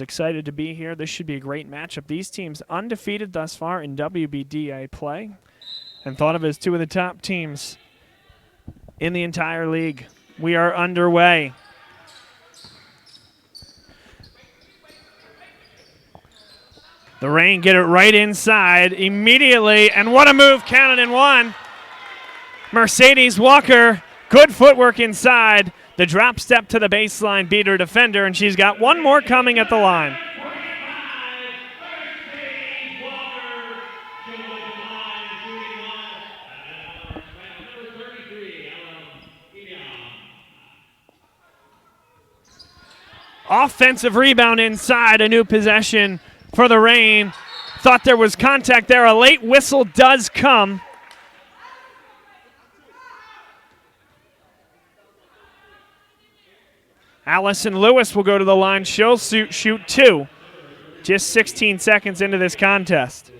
Excited to be here. This should be a great matchup. These teams undefeated thus far in WBDA play and thought of as two of the top teams in the entire league. We are underway. The Reign get it right inside immediately, and what a move, counted in one. Mercedes Walker, good footwork inside. The drop step to the baseline beat her defender, and she's got one more coming at the line. Offensive rebound inside, a new possession for the Reign. Thought there was contact there. A late whistle does come. Allison Lewis will go to the line. She'll shoot two. Just 16 seconds into this contest.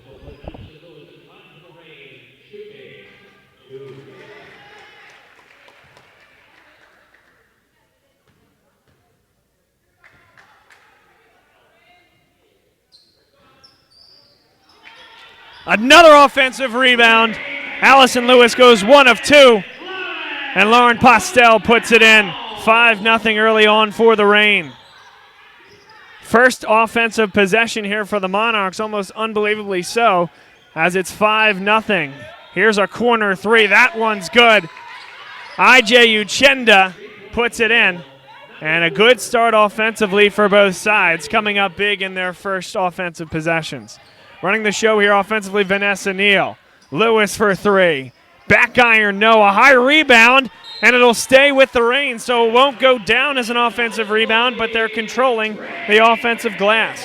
Another offensive rebound. Allison Lewis goes 1 of 2. And Lauren Postel puts it in. 5-0 early on for the Reign. First offensive possession here for the Monarchs, almost unbelievably so, as it's 5-0. Here's a corner three. That one's good. IJ Uchenda puts it in. And a good start offensively for both sides, coming up big in their first offensive possessions. Running the show here offensively, Vanessa Neal. Lewis for three. Back iron, no. A high rebound. And it'll stay with the Reign, so it won't go down as an offensive rebound, but they're controlling the offensive glass.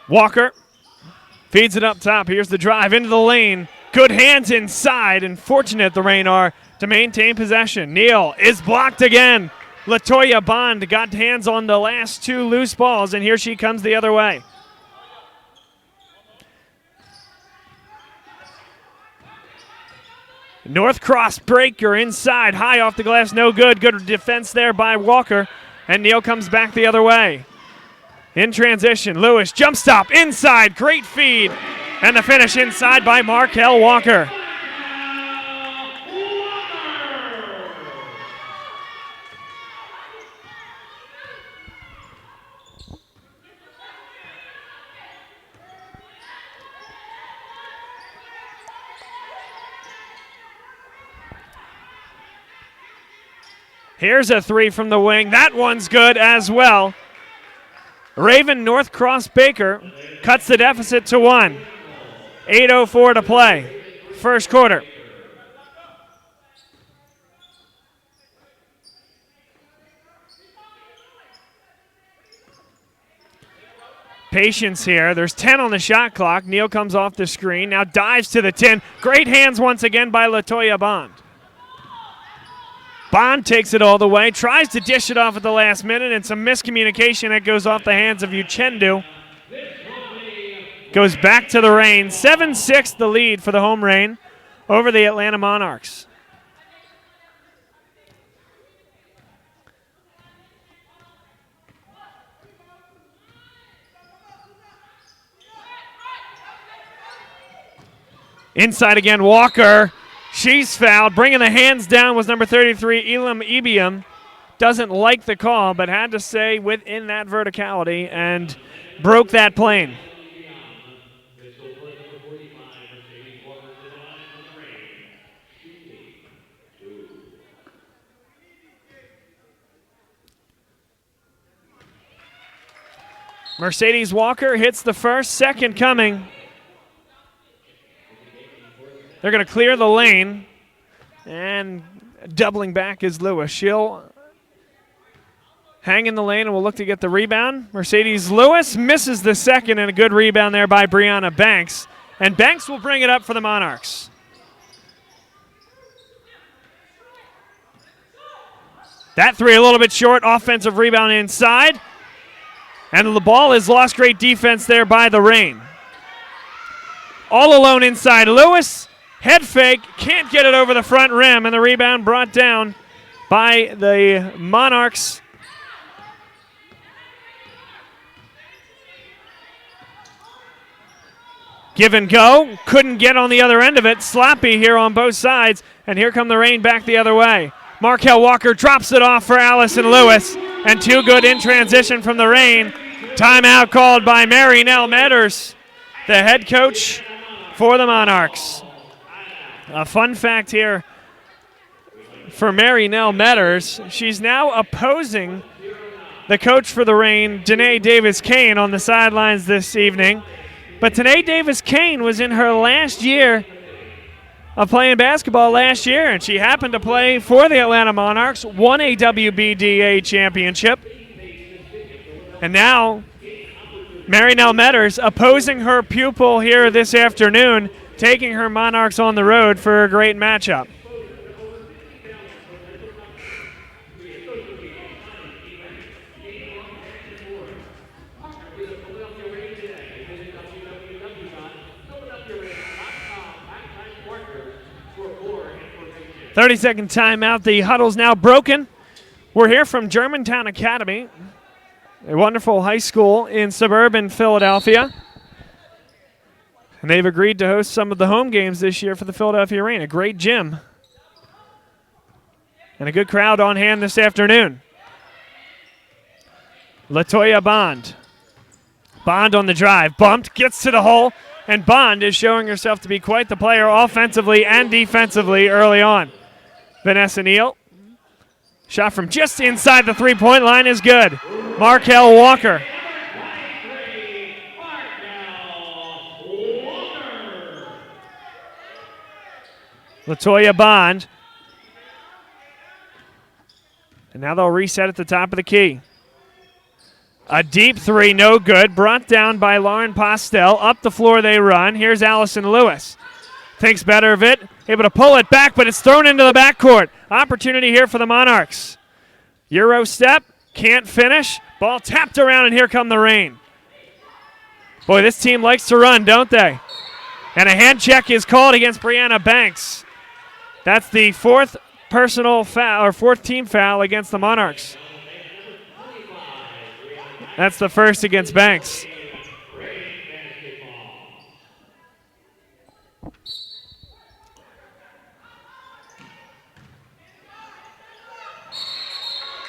Walker feeds it up top. Here's the drive into the lane. Good hands inside, and fortunate the Reign are to maintain possession. Neal is blocked again. Latoya Bond got hands on the last two loose balls, and here she comes the other way. North Cross breaker inside, high off the glass, no good. Good defense there by Walker, and Neal comes back the other way. In transition, Lewis jump stop inside, great feed, and the finish inside by Markel Walker. Here's a three from the wing. That one's good as well. Raven North Cross Baker cuts the deficit to 1. 8:04 to play. First quarter. Patience here. There's 10 on the shot clock. Neal comes off the screen. Now dives to the 10. Great hands once again by Latoya Bond. Bond takes it all the way, tries to dish it off at the last minute, and some miscommunication that goes off the hands of Uchendu. Goes back to the Reign. 7-6 the lead for the home Reign over the Atlanta Monarchs. Inside again, Walker. She's fouled. Bringing the hands down was number 33, Elam Ebium. Doesn't like the call, but had to stay within that verticality and broke that plane. Mercedes Walker hits the first, second coming. They're going to clear the lane, and doubling back is Lewis. She'll hang in the lane and will look to get the rebound. Mercedes Lewis misses the second, and a good rebound there by Brianna Banks. And Banks will bring it up for the Monarchs. That three a little bit short. Offensive rebound inside. And the ball is lost. Great defense there by the Reign. All alone inside. Lewis Head fake, can't get it over the front rim, and the rebound brought down by the Monarchs. Give and go, couldn't get on the other end of it. Sloppy here on both sides, and here come the Reign back the other way. Markel Walker drops it off for Allison Lewis, and too good in transition from the Reign. Timeout called by Mary Nell Metters, the head coach for the Monarchs. A fun fact here for Mary Nell Metters, she's now opposing the coach for the Reign, Danae Davis-Kane, on the sidelines this evening. But Danae Davis-Kane was in her last year of playing basketball last year, and she happened to play for the Atlanta Monarchs, won a WBDA championship. And now, Mary Nell Metters opposing her pupil here this afternoon, taking her Monarchs on the road for a great matchup. "30-second timeout. The huddle's now broken. We're here from Germantown Academy, a wonderful high school in suburban Philadelphia. And they've agreed to host some of the home games this year for the Philadelphia Reign. A great gym. And a good crowd on hand this afternoon. Latoya Bond. Bond on the drive. Bumped, gets to the hole, and Bond is showing herself to be quite the player offensively and defensively early on. Vanessa Neal. Shot from just inside the three-point line is good. Markel Walker. Latoya Bond. And now they'll reset at the top of the key. A deep three, no good. Brought down by Lauren Postel. Up the floor they run. Here's Allison Lewis. Thinks better of it. Able to pull it back, but it's thrown into the backcourt. Opportunity here for the Monarchs. Euro step. Can't finish. Ball tapped around, and here come the Reign. Boy, this team likes to run, don't they? And a hand check is called against Brianna Banks. That's the fourth personal foul, or fourth team foul against the Monarchs. That's the first against Banks.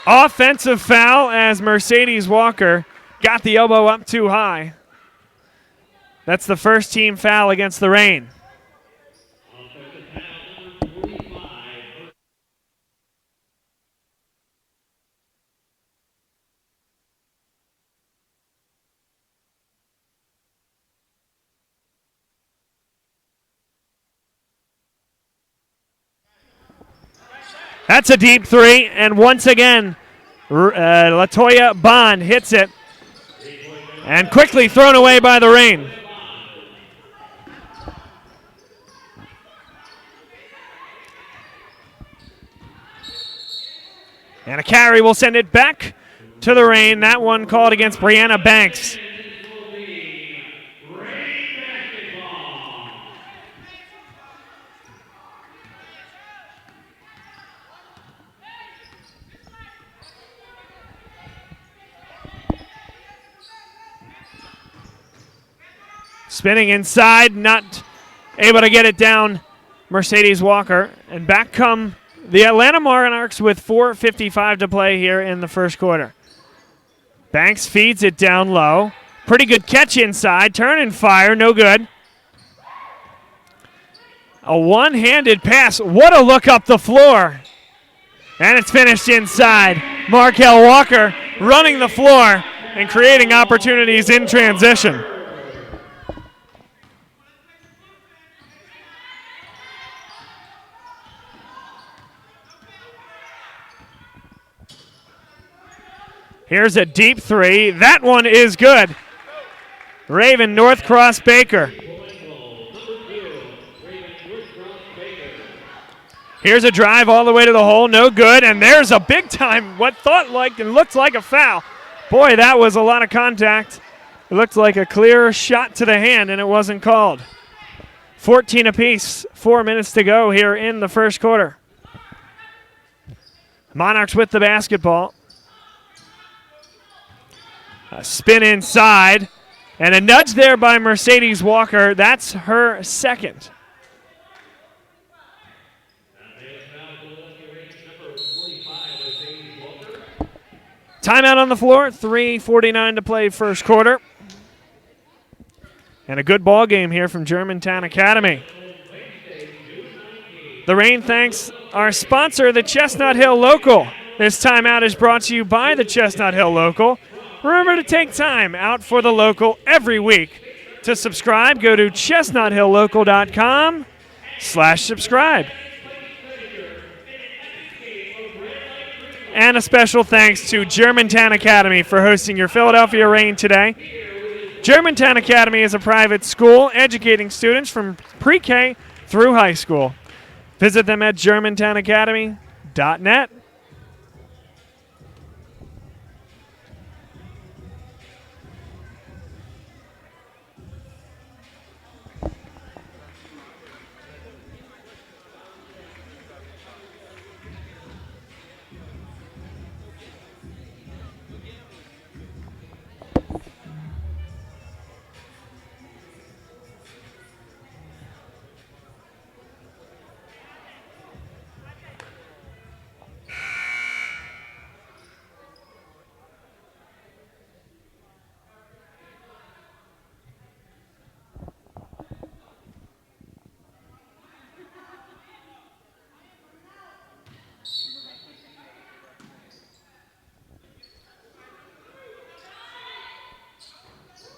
Offensive foul as Mercedes Walker got the elbow up too high. That's the first team foul against the Reign. That's a deep three, and once again, Latoya Bond hits it, and quickly thrown away by the Reign. And a carry will send it back to the Reign. That one called against Brianna Banks. Spinning inside, not able to get it down, Mercedes Walker. And back come the Atlanta Monarchs with 4:55 to play here in the first quarter. Banks feeds it down low. Pretty good catch inside. Turn and fire, no good. A one-handed pass. What a look up the floor. And it's finished inside. Markel Walker running the floor and creating opportunities in transition. Here's a deep three. That one is good. Raven Northcross Baker. Here's a drive all the way to the hole. No good. And there's a big time, what thought like and looked like a foul. Boy, that was a lot of contact. It looked like a clear shot to the hand, and it wasn't called. 14 apiece, 4 minutes to go here in the first quarter. Monarchs with the basketball. A spin inside, and a nudge there by Mercedes Walker. That's her second. Timeout on the floor, 3:49 to play first quarter. And a good ball game here from Germantown Academy. The Reign thanks our sponsor, the Chestnut Hill Local. This timeout is brought to you by the Chestnut Hill Local. Remember to take time out for the Local every week. To subscribe, go to chestnuthilllocal.com/subscribe. And a special thanks to Germantown Academy for hosting your Philadelphia Reign today. Germantown Academy is a private school educating students from pre-K through high school. Visit them at germantownacademy.net.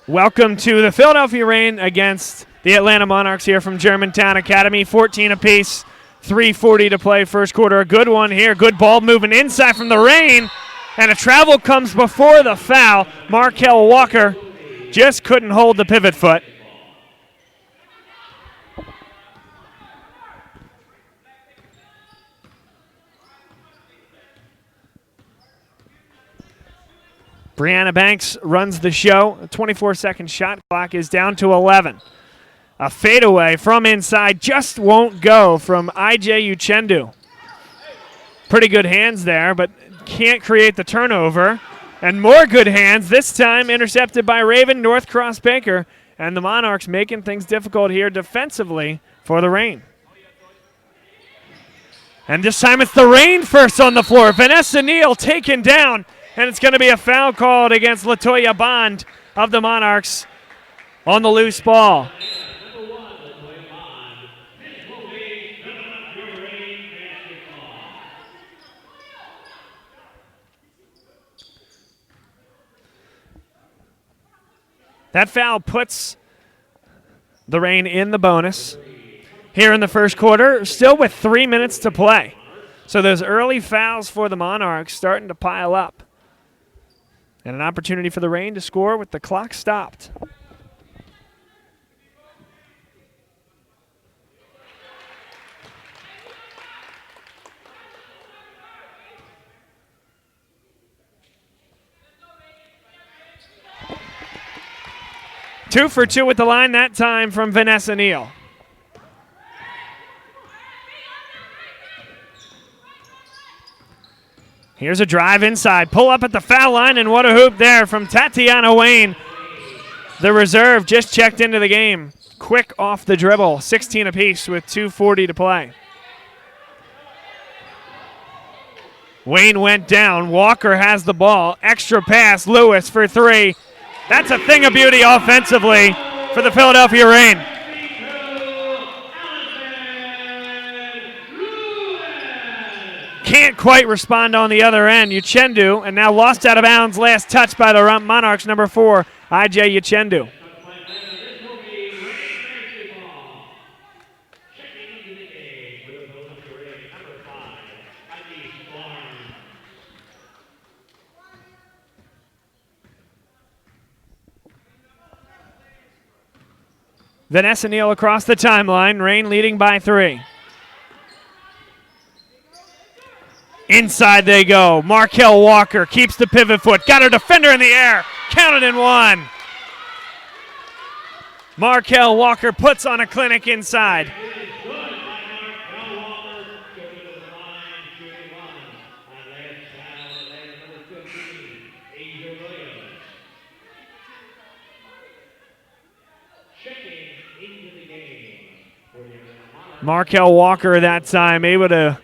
Welcome to the Philadelphia Reign against the Atlanta Monarchs here from Germantown Academy. 14 apiece, 3:40 to play first quarter. A good one here. Good ball moving inside from the Reign. And a travel comes before the foul. Markel Walker just couldn't hold the pivot foot. Brianna Banks runs the show. A 24-second shot clock is down to 11. A fadeaway from inside just won't go from IJ Uchendu. Pretty good hands there, but can't create the turnover. And more good hands, this time intercepted by Raven Northcross Baker. And the Monarchs making things difficult here defensively for the Reign. And this time it's the Reign first on the floor. Vanessa Neal taken down. And it's going to be a foul called against Latoya Bond of the Monarchs on the loose ball. That foul puts the Reign in the bonus here in the first quarter, still with 3 minutes to play. So those early fouls for the Monarchs starting to pile up. And an opportunity for the Reign to score with the clock stopped. Two for two with the line that time from Vanessa Neal. Here's a drive inside. Pull up at the foul line, and what a hoop there from Tatiana Wayne. The reserve just checked into the game. Quick off the dribble. 16 apiece with 2:40 to play. Wayne went down. Walker has the ball. Extra pass. Lewis for three. That's a thing of beauty offensively for the Philadelphia Reign. Can't quite respond on the other end. Uchendu, and now lost out of bounds. Last touch by the Monarchs, number 4, IJ Uchendu. Vanessa Neal across the timeline. Reign leading by 3. Inside they go. Markel Walker keeps the pivot foot. Got her defender in the air. Counted and one. Markel Walker puts on a clinic inside. Markel Walker that time able to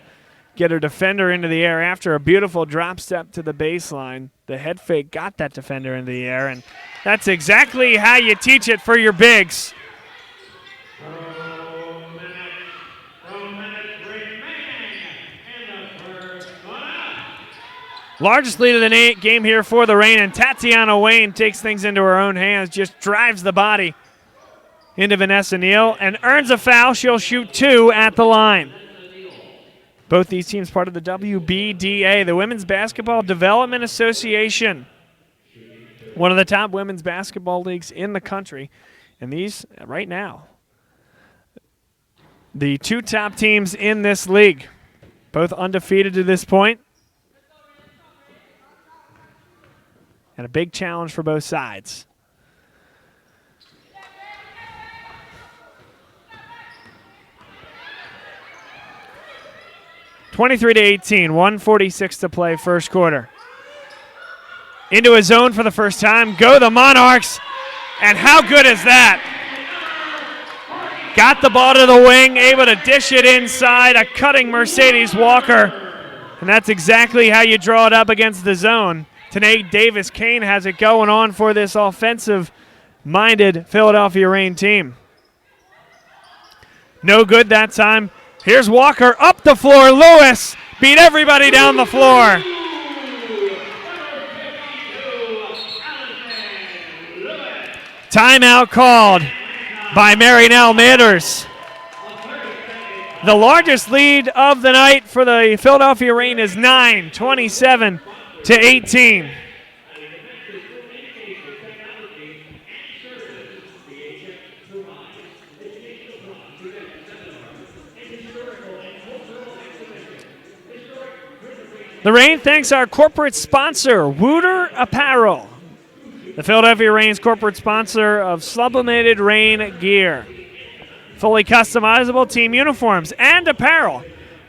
get a defender into the air after a beautiful drop step to the baseline. The head fake got that defender into the air, and that's exactly how you teach it for your bigs. Largest lead of the game here for the Reign, and Tatiana Wayne takes things into her own hands, just drives the body into Vanessa Neal and earns a foul. She'll shoot 2 at the line. Both these teams part of the WBDA, the Women's Basketball Development Association, one of the top women's basketball leagues in the country. And these, right now, the 2 top teams in this league, both undefeated to this point. And a big challenge for both sides. (23-18), 1:46 to play, first quarter. Into a zone for the first time. Go the Monarchs. And how good is that? Got the ball to the wing, able to dish it inside. A cutting Mercedes Walker. And that's exactly how you draw it up against the zone. Tanae Davis-Kane has it going on for this offensive-minded Philadelphia Reign team. No good that time. Here's Walker up the floor. Lewis beat everybody down the floor. Timeout called by Marinelle Matters. The largest lead of the night for the Philadelphia Reign is 9, 27-18. The Reign thanks our corporate sponsor, Wooter Apparel, the Philadelphia Reign's corporate sponsor of sublimated Reign gear. Fully customizable team uniforms and apparel.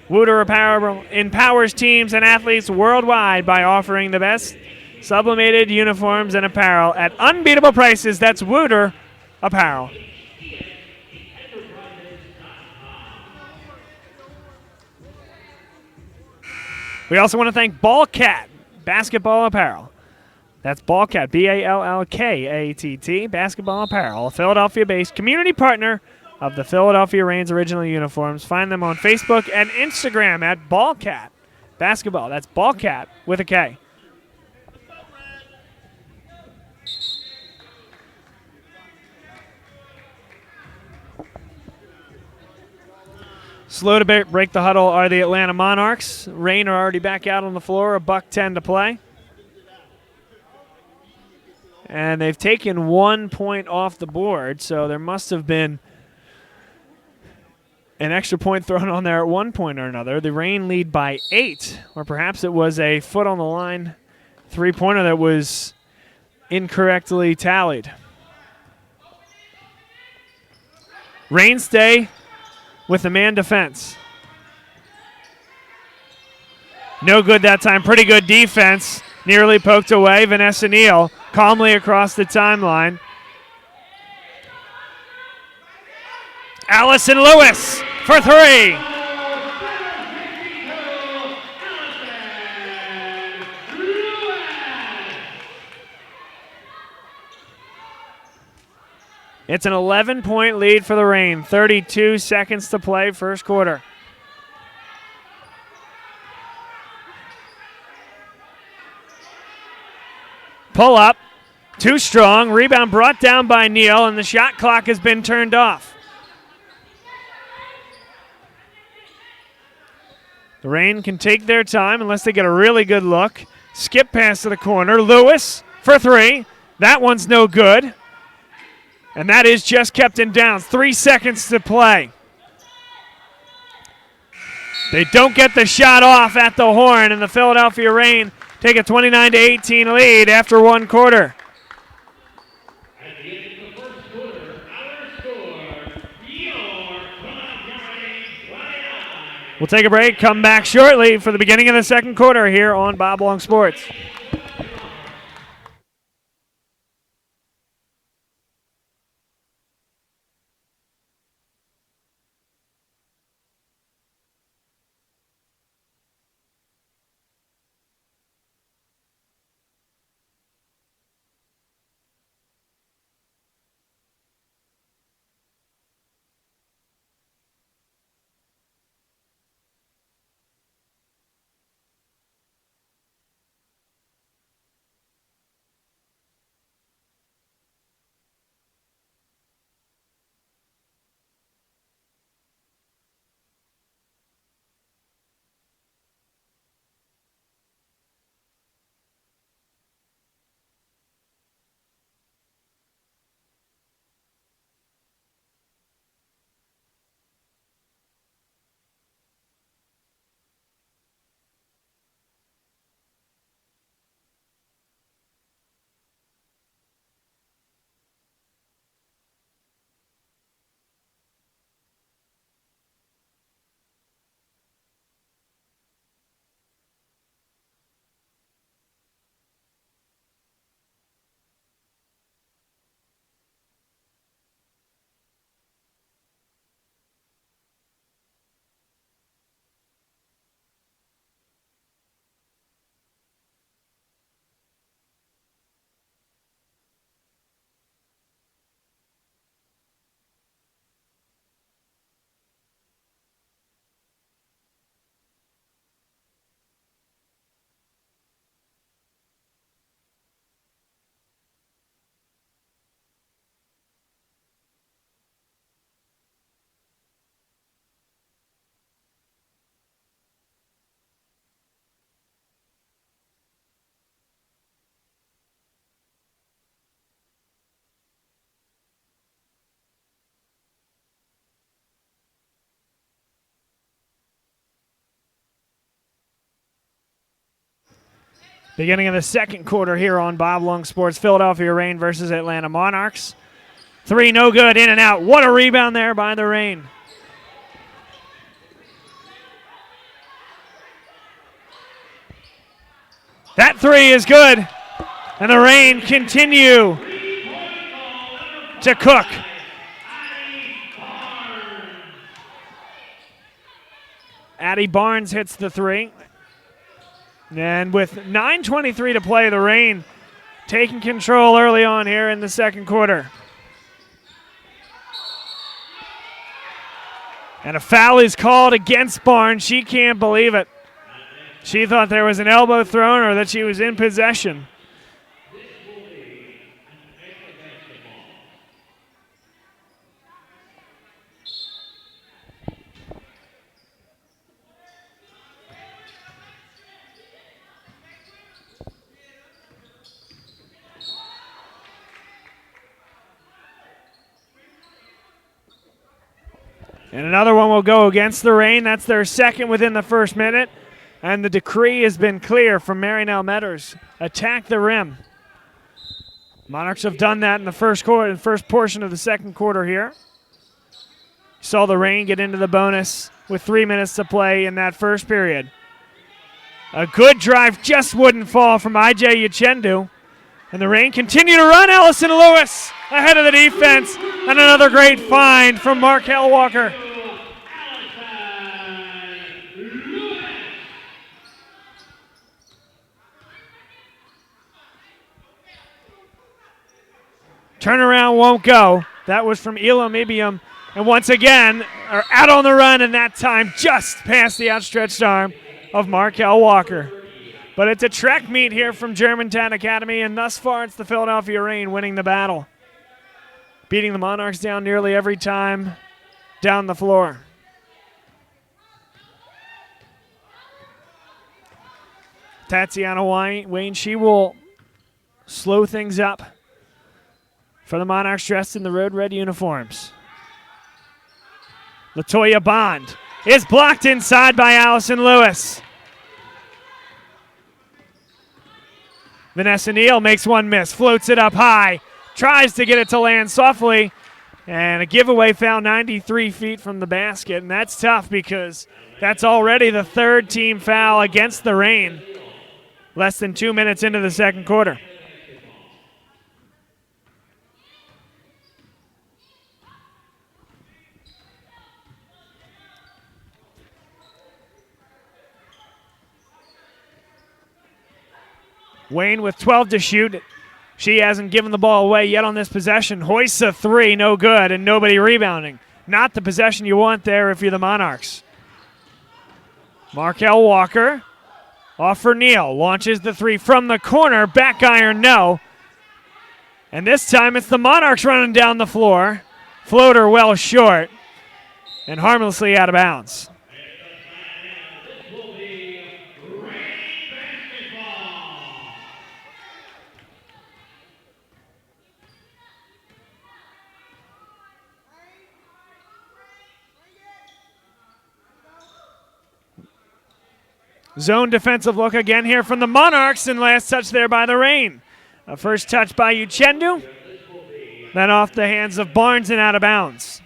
Wooter Apparel empowers teams and athletes worldwide by offering the best sublimated uniforms and apparel at unbeatable prices. That's Wooter Apparel. We also want to thank Ballcat Basketball Apparel. That's Ballcat, Ballkatt, Basketball Apparel, a Philadelphia-based community partner of the Philadelphia Reign's original uniforms. Find them on Facebook and Instagram at Ballcat Basketball. That's Ballcat with a K. Slow to break the huddle are the Atlanta Monarchs. Reign are already back out on the floor, $1:10 to play. And they've taken 1 point off the board, so there must have been an extra point thrown on there at one point or another. The Reign lead by 8, or perhaps it was a foot on the line three-pointer that was incorrectly tallied. Reign stay with the man defense. No good that time. Pretty good defense. Nearly poked away. Vanessa Neal calmly across the timeline. Allison Lewis for 3. It's an 11-point lead for the Reign. 32 seconds to play, first quarter. Pull up, too strong. Rebound brought down by Neal, and the shot clock has been turned off. The Reign can take their time unless they get a really good look. Skip pass to the corner. Lewis for 3. That one's no good. And that is just kept in downs. 3 seconds to play. They don't get the shot off at the horn, and the Philadelphia Reign take a 29-18 lead after one quarter. We'll take a break, come back shortly for the beginning of the second quarter here on Bob Long Sports. Beginning of the second quarter here on Bob Long Sports. Philadelphia Reign versus Atlanta Monarchs. 3 no good, in and out. What a rebound there by the Reign. That 3 is good. And the Reign continue to cook. Addie Barnes hits the 3. And with 9:23 to play, the Reign taking control early on here in the second quarter. And a foul is called against Barnes. She can't believe it. She thought there was an elbow thrown or that she was in possession. And another one will go against the Reign. That's their second within the first minute. And the decree has been clear from Marinelle Metters. Attack the rim. Monarchs have done that in the first portion of the second quarter here. Saw the Reign get into the bonus with 3 minutes to play in that first period. A good drive just wouldn't fall from I.J. Uchendu. And the Reign continue to run. Allison Lewis ahead of the defense. And another great find from Markel Walker. Turnaround won't go. That was from Elo Mibium. And once again, are out on the run, and that time just past the outstretched arm of Markel Walker. But it's a track meet here from Germantown Academy, and thus far it's the Philadelphia Reign winning the battle. Beating the Monarchs down nearly every time down the floor. Tatiana Wayne, she will slow things up for the Monarchs dressed in the road red uniforms. Latoya Bond is blocked inside by Allison Lewis. Vanessa Neal makes one miss, floats it up high, tries to get it to land softly, And a giveaway foul 93 feet from the basket, and that's tough because that's already the third team foul against the Reign, less than 2 minutes into the second quarter. Wayne with 12 to shoot. She hasn't given the ball away yet on this possession. Hoists a three, no good, and nobody rebounding. Not the possession you want there if you're the Monarchs. Markel Walker off for Neal. Launches the three from the corner. Back iron, no. And this time it's the Monarchs running down the floor. Floater well short and harmlessly out of bounds. Zone defensive look again here from the Monarchs, and last touch there by the Reign. A first touch by Uchendu, then off the hands of Barnes and out of bounds.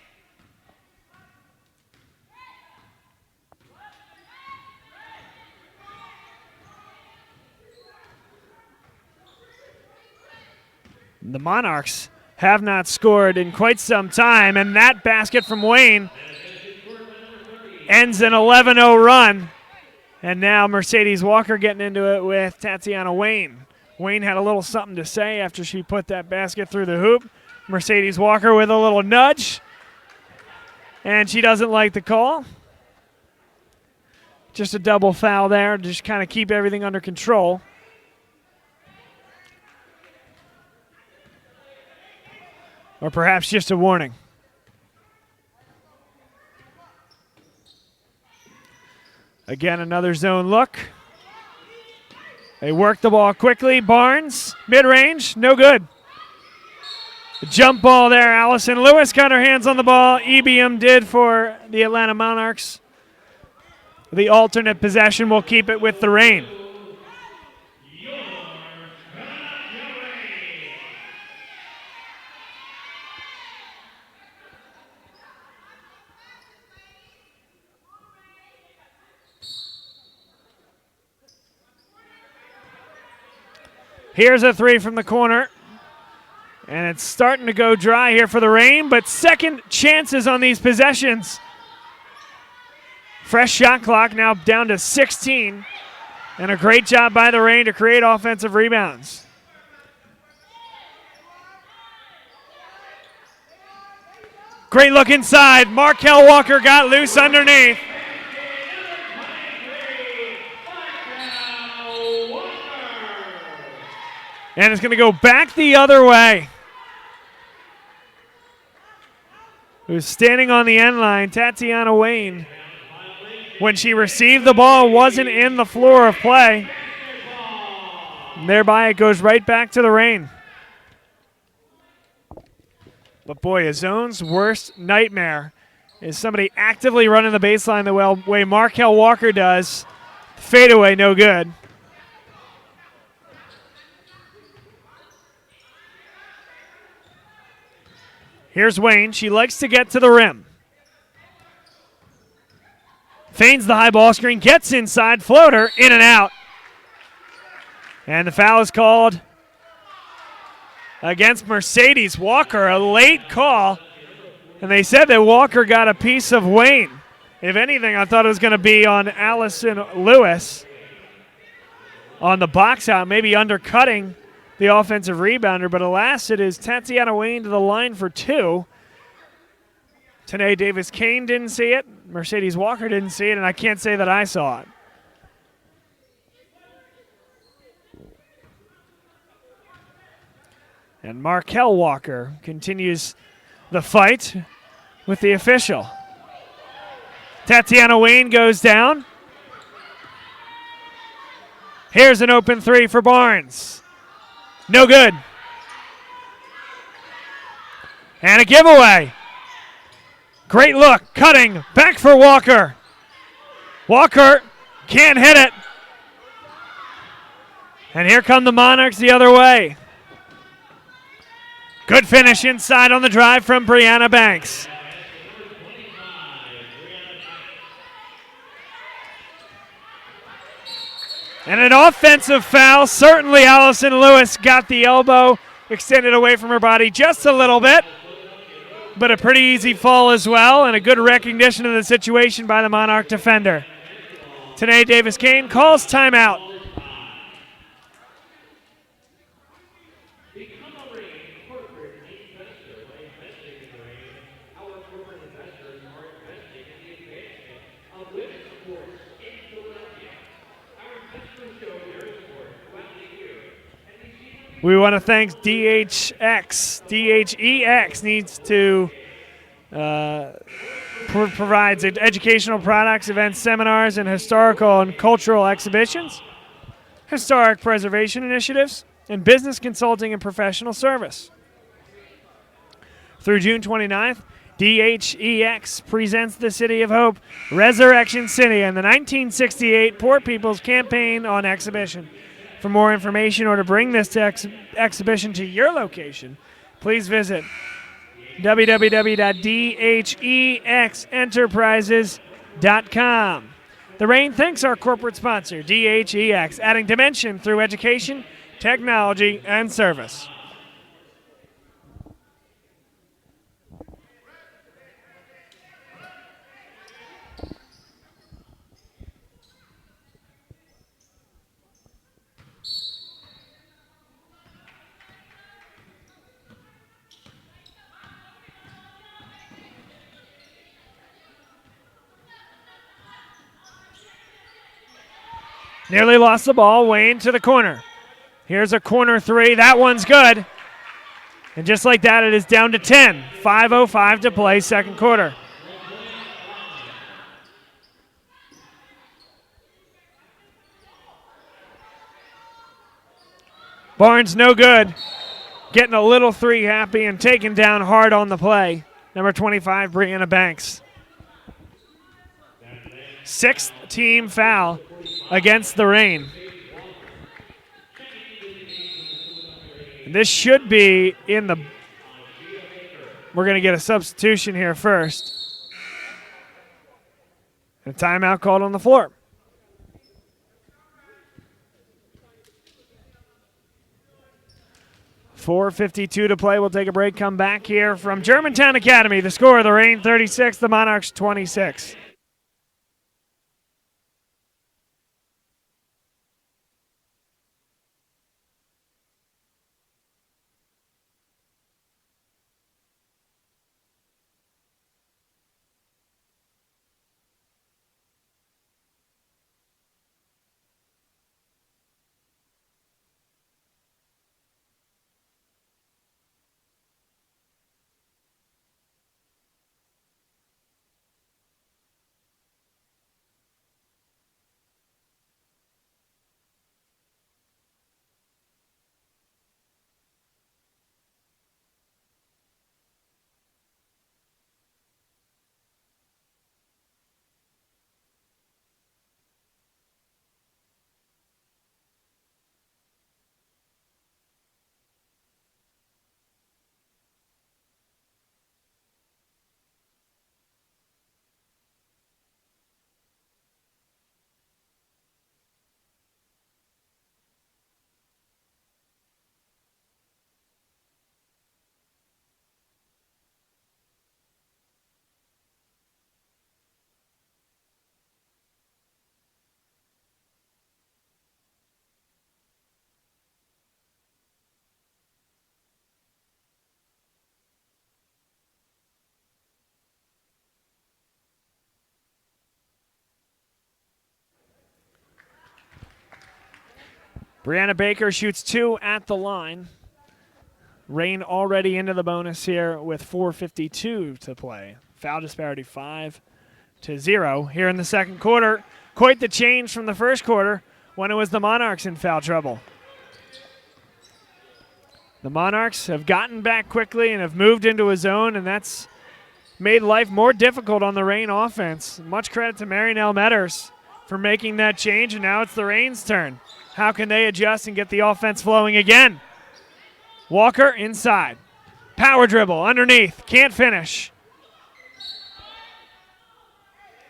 The Monarchs have not scored in quite some time, and that basket from Wayne ends an 11-0 run. And now Mercedes Walker getting into it with Tatiana Wayne. Wayne had a little something to say after she put that basket through the hoop. Mercedes Walker with a little nudge. And she doesn't like the call. Just a double foul there to just kind of keep everything under control. Or perhaps just a warning. Again, another zone look. They work the ball quickly. Barnes, mid-range, no good. The jump ball there. Allison Lewis got her hands on the ball. EBM did for the Atlanta Monarchs. The alternate possession will keep it with the Reign. Here's a three from the corner. And it's starting to go dry here for the Reign, but second chances on these possessions. Fresh shot clock now down to 16. And a great job by the Reign to create offensive rebounds. Great look inside. Markel Walker got loose underneath. And it's going to go back the other way. Who's standing on the end line, Tatiana Wayne. When she received the ball, wasn't in the floor of play. And thereby, it goes right back to the Reign. But boy, a zone's worst nightmare is somebody actively running the baseline the way Markel Walker does. Fadeaway, no good. Here's Wayne. She likes to get to the rim. Feigns the high ball screen, gets inside, floater, in and out. And the foul is called against Mercedes Walker, a late call. And they said that Walker got a piece of Wayne. If anything, I thought it was going to be on Allison Lewis on the box out, maybe undercutting the offensive rebounder, but alas, it is Tatiana Wayne to the line for two. Tanae Davis-Kane didn't see it. Mercedes Walker didn't see it, and I can't say that I saw it. And Markel Walker continues the fight with the official. Tatiana Wayne goes down. Here's an open three for Barnes. No good. And a giveaway. Great look. Cutting. Back for Walker. Walker can't hit it. And here come the Monarchs the other way. Good finish inside on the drive from Brianna Banks. And an offensive foul. Certainly Allison Lewis got the elbow extended away from her body just a little bit, but a pretty easy fall as well, and a good recognition of the situation by the Monarch defender. Tanae Davis-Kane calls timeout. We want to thank DHX. DHEX needs to provides educational products, events, seminars, and historical and cultural exhibitions, historic preservation initiatives, and business consulting and professional service. Through June 29th, DHEX presents the City of Hope, Resurrection City, and the 1968 Poor People's Campaign on exhibition. For more information or to bring this exhibition to your location, please visit www.dhexenterprises.com. The Rain thanks our corporate sponsor, DHEX, adding dimension through education, technology, and service. Nearly lost the ball. Wayne to the corner. Here's a corner three. That one's good. And just like that, it is down to 10. 5:05 to play, second quarter. Barnes no good. Getting a little three happy and taken down hard on the play. Number 25, Brianna Banks. Sixth team foul against the Rain. This should be in the... We're going to get a substitution here first. A timeout called on the floor. .4:52 to play. We'll take a break, come back here from Germantown Academy. The score, the Rain 36, the Monarchs 26. Brianna Baker shoots two at the line. Rain already into the bonus here with 4:52 to play. Foul disparity 5-0 here in the second quarter. Quite the change from the first quarter when it was the Monarchs in foul trouble. The Monarchs have gotten back quickly and have moved into a zone, and that's made life more difficult on the Rain offense. Much credit to Marinelle Metters for making that change, and now it's the Rain's turn. How can they adjust and get the offense flowing again? Walker inside. Power dribble underneath. Can't finish.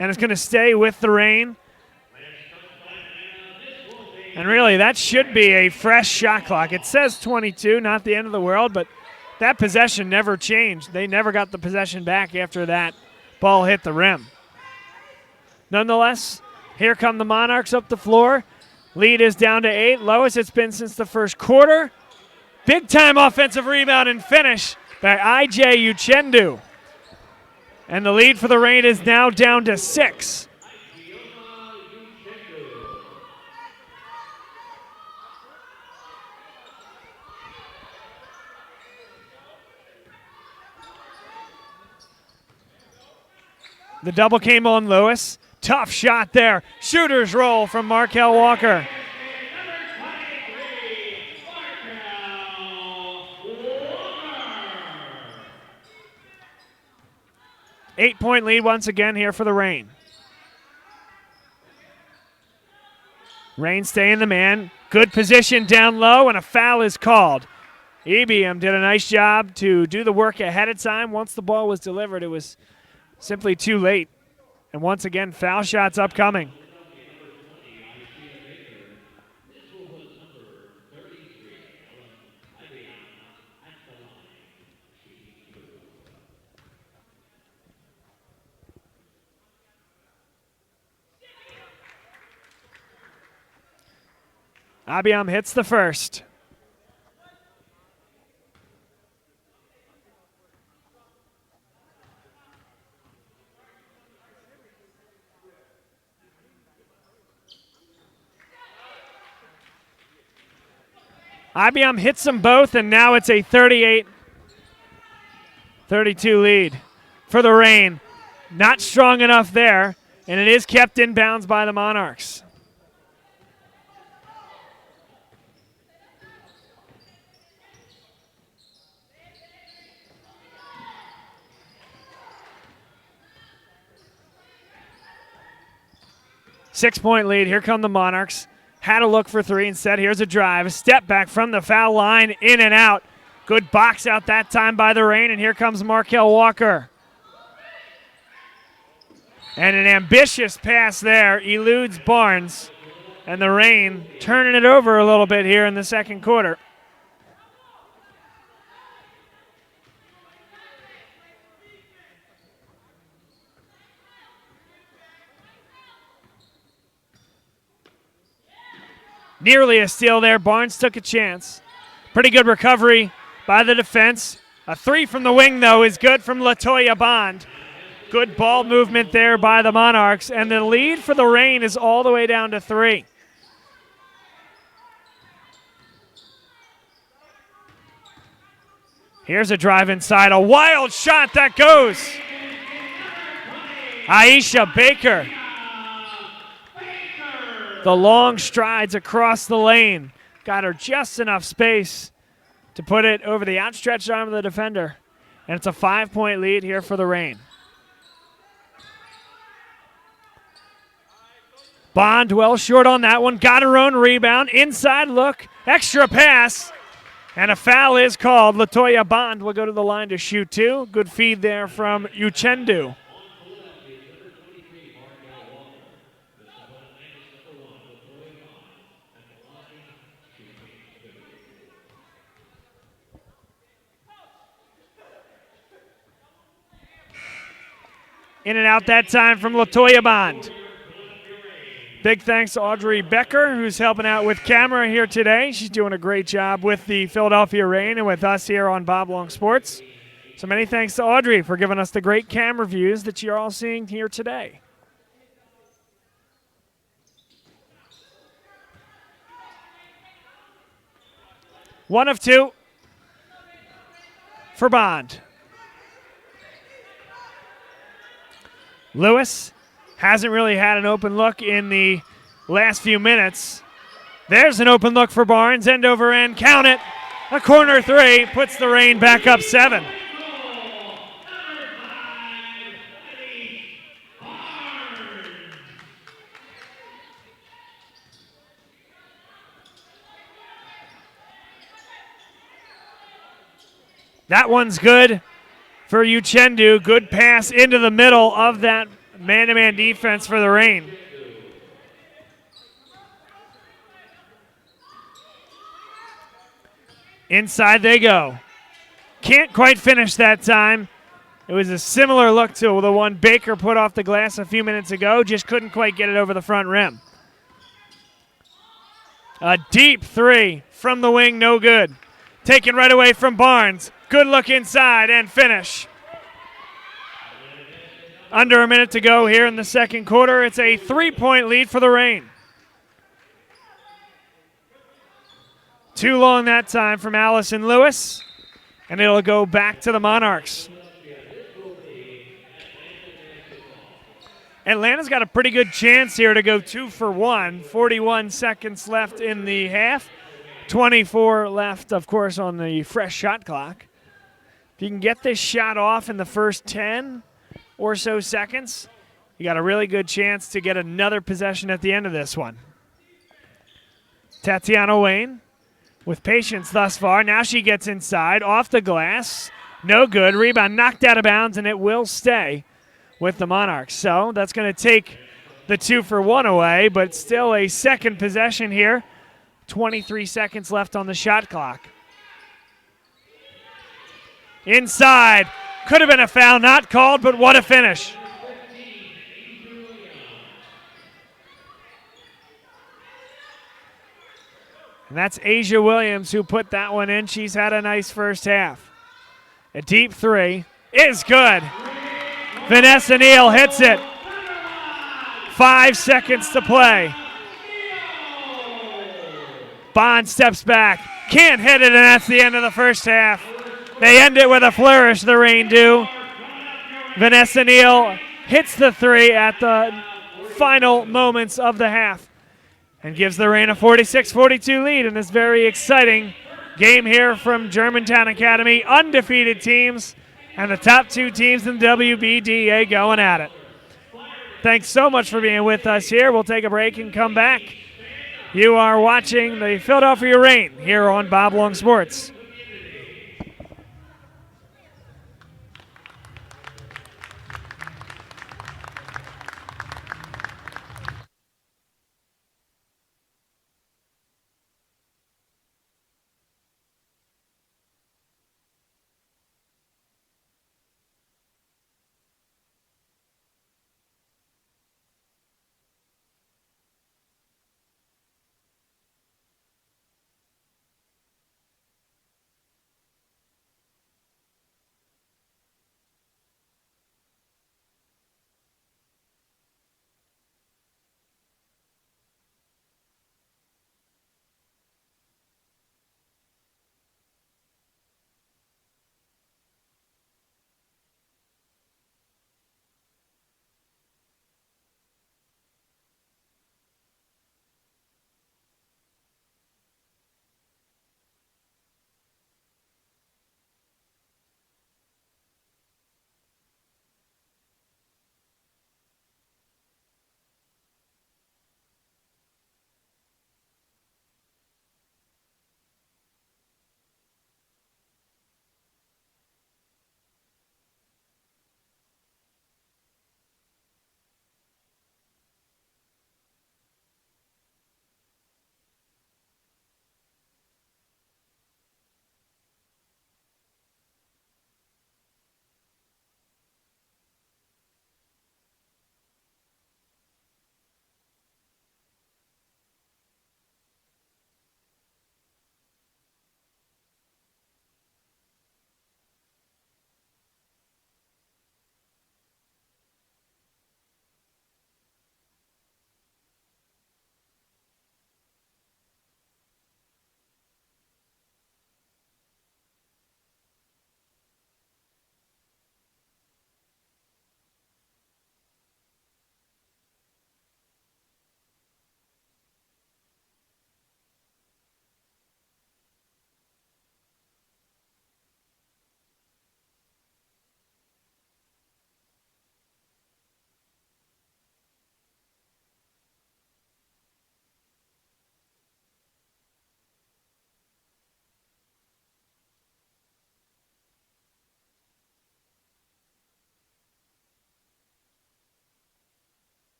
And it's going to stay with the Reign. And really, that should be a fresh shot clock. It says 22, not the end of the world, but that possession never changed. They never got the possession back after that ball hit the rim. Nonetheless, here come the Monarchs up the floor. Lead is down to 8. Lowest it's been since the first quarter. Big-time offensive rebound and finish by I.J. Uchendu. And the lead for the Reign is now down to 6. The double came on Lewis. Tough shot there. Shooter's roll from Markel Walker. Eight-point lead once again here for the Reign. Reign staying the man. Good position down low, and a foul is called. EBM did a nice job to do the work ahead of time. Once the ball was delivered, it was simply too late. And once again, foul shots upcoming. Abiam hits the first. IBM hits them both, and now it's a 38-32 lead for the Reign. Not strong enough there, and it is kept in bounds by the Monarchs. Six-point lead. Here come the Monarchs. Had a look for three instead. Here's a drive. A step back from the foul line, in and out. Good box out that time by the Reign, and here comes Markel Walker. And an ambitious pass there eludes Barnes, and the Reign turning it over a little bit here in the second quarter. Nearly a steal there. Barnes took a chance. Pretty good recovery by the defense. A three from the wing, though, is good from Latoya Bond. Good ball movement there by the Monarchs, and the lead for the Reign is all the way down to 3. Here's a drive inside. A wild shot that goes. Aisha Baker. The long strides across the lane. Got her just enough space to put it over the outstretched arm of the defender. And it's a 5-point lead here for the Reign. Bond well short on that one. Got her own rebound. Inside look. Extra pass. And a foul is called. Latoya Bond will go to the line to shoot 2. Good feed there from Uchendu. In and out that time from Latoya Bond. Big thanks to Audrey Becker, who's helping out with camera here today. She's doing a great job with the Philadelphia Reign and with us here on Bob Long Sports. So many thanks to Audrey for giving us the great camera views that you're all seeing here today. One of two for Bond. Lewis hasn't really had an open look in the last few minutes. There's an open look for Barnes, end over end, count it. A corner three puts the Reign back up 7. That one's good for Uchendu. Good pass into the middle of that man-to-man defense for the Reign. Inside they go. Can't quite finish that time. It was a similar look to the one Baker put off the glass a few minutes ago. Just couldn't quite get it over the front rim. A deep three from the wing, no good. Taken right away from Barnes. Good look inside and finish. Under a minute to go here in the second quarter. It's a 3-point lead for the Reign. Too long that time from Allison Lewis, and it'll go back to the Monarchs. Atlanta's got a pretty good chance here to go 2 for 1. 41 seconds left in the half. 24 left, of course, on the fresh shot clock. If you can get this shot off in the first 10 or so seconds, you got a really good chance to get another possession at the end of this one. Tatiana Wayne with patience thus far. Now she gets inside, off the glass. No good. Rebound knocked out of bounds, and it will stay with the Monarchs. So that's going to take the 2 for 1 away, but still a second possession here. 23 seconds left on the shot clock. Inside. Could have been a foul, not called, but what a finish. And that's Asia Williams who put that one in. She's had a nice first half. A deep three is good. Vanessa Neal hits it. 5 seconds to play. Bond steps back. Can't hit it, and that's the end of the first half. They end it with a flourish, the Reign do. Vanessa Neal hits the three at the final moments of the half and gives the Reign a 46-42 lead in this very exciting game here from Germantown Academy. Undefeated teams and the top 2 teams in WBDA going at it. Thanks so much for being with us here. We'll take a break and come back. You are watching the Philadelphia Reign here on Bob Long Sports.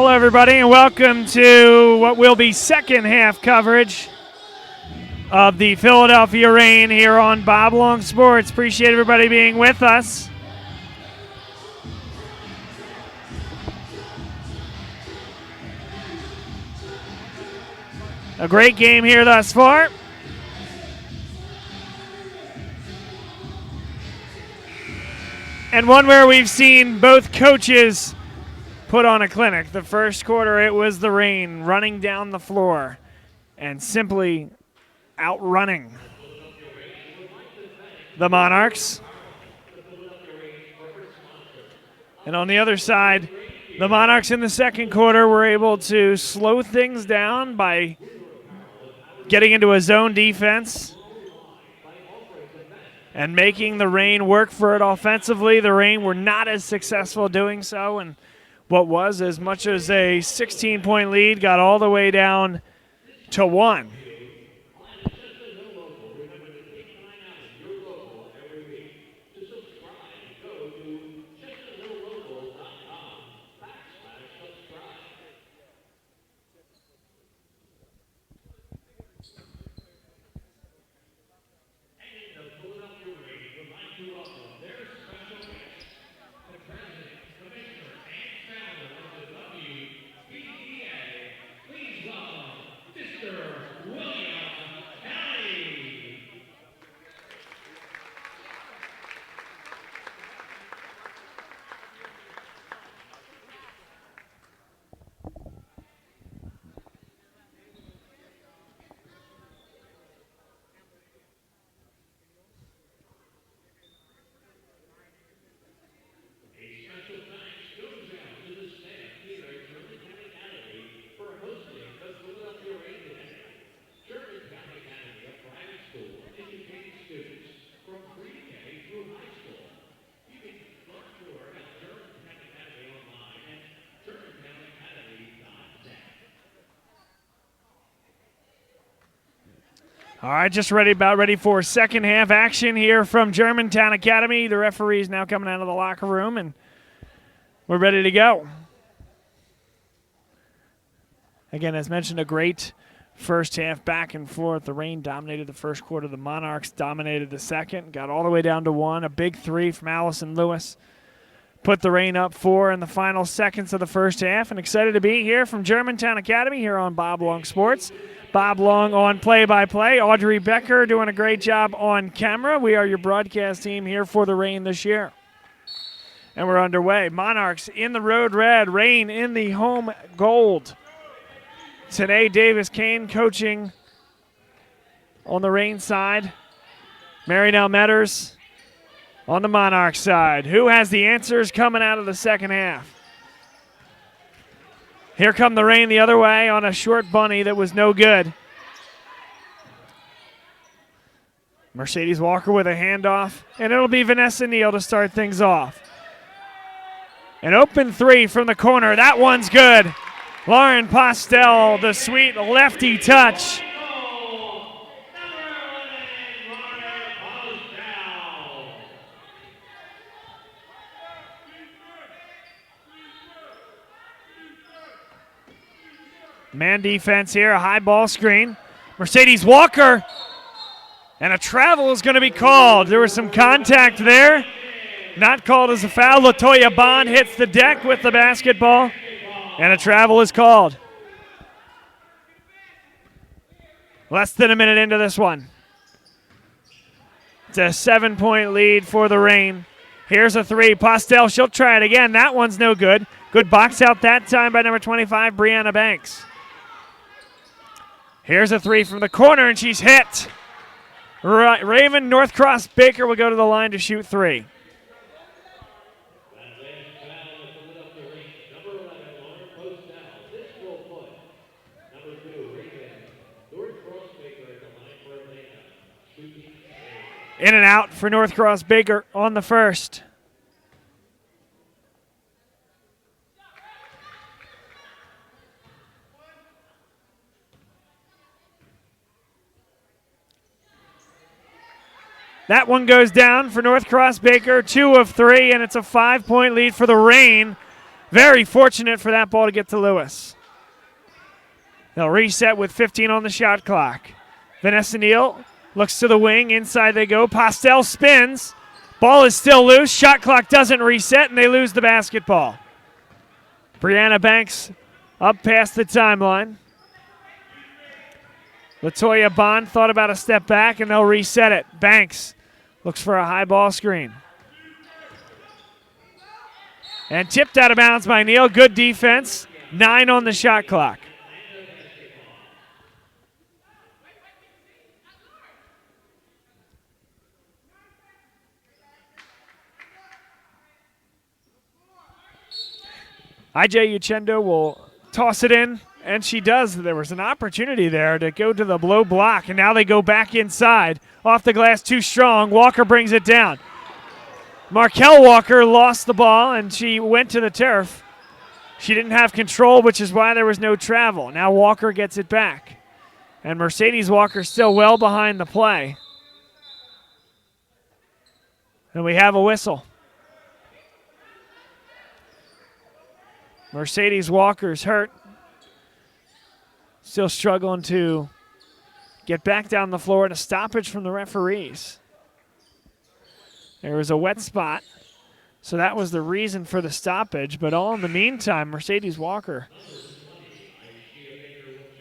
Hello, everybody, and welcome to what will be second half coverage of the Philadelphia Reign here on Bob Long Sports. Appreciate everybody being with us. A great game here thus far. And one where we've seen both coaches put on a clinic. The first quarter, it was the Reign running down the floor and simply outrunning the Monarchs. And on the other side, the Monarchs in the second quarter were able to slow things down by getting into a zone defense and making the Reign work for it offensively. The Reign were not as successful doing so, and what was as much as a 16-point lead got all the way down to 1. All right, just about ready for second half action here from Germantown Academy. The referee is now coming out of the locker room, and we're ready to go. Again, as mentioned, a great first half back and forth. The Reign dominated the first quarter. The Monarchs dominated the second, got all the way down to 1. A big 3 from Allison Lewis put the Reign up 4 in the final seconds of the first half. And excited to be here from Germantown Academy here on Bob Long Sports. Bob Long on play-by-play. Audrey Becker doing a great job on camera. We are your broadcast team here for the Reign this year. And we're underway. Monarchs in the road red. Reign in the home gold. Today, Davis Kane coaching on the Reign side. Marynell Metters on the Monarch side. Who has the answers coming out of the second half? Here come the Reign the other way on a short bunny that was no good. Mercedes Walker with a handoff, and it'll be Vanessa Neal to start things off. An open 3 from the corner. That one's good. Lauren Postel, the sweet lefty touch. Man defense here, a high ball screen. Mercedes Walker, and a travel is going to be called. There was some contact there. Not called as a foul. LaToya Bond hits the deck with the basketball, and a travel is called. Less than a minute into this one. It's a 7-point lead for the Reign. Here's a 3. Postel, she'll try it again. That one's no good. Good box out that time by number 25, Brianna Banks. Here's a 3 from the corner, and she's hit. Raven Northcross Baker will go to the line to shoot 3. In and out for Northcross Baker on the first. That one goes down for Northcross Baker, 2 of 3, and it's a 5-point lead for the Reign. Very fortunate for that ball to get to Lewis. They'll reset with 15 on the shot clock. Vanessa Neal looks to the wing. Inside they go. Postel spins. Ball is still loose. Shot clock doesn't reset, and they lose the basketball. Brianna Banks up past the timeline. Latoya Bond thought about a step back, and they'll reset it. Banks looks for a high ball screen. And tipped out of bounds by Neal. Good defense. 9 on the shot clock. IJ Uchendo will toss it in, and she does. There was an opportunity there to go to the blow block, and now they go back inside. Off the glass, too strong. Walker brings it down. Markel Walker lost the ball, and she went to the turf. She didn't have control, which is why there was no travel. Now Walker gets it back. And Mercedes Walker still well behind the play. And we have a whistle. Mercedes Walker's hurt. Still struggling to get back down the floor, and a stoppage from the referees. There was a wet spot, so that was the reason for the stoppage. But all in the meantime, Mercedes Walker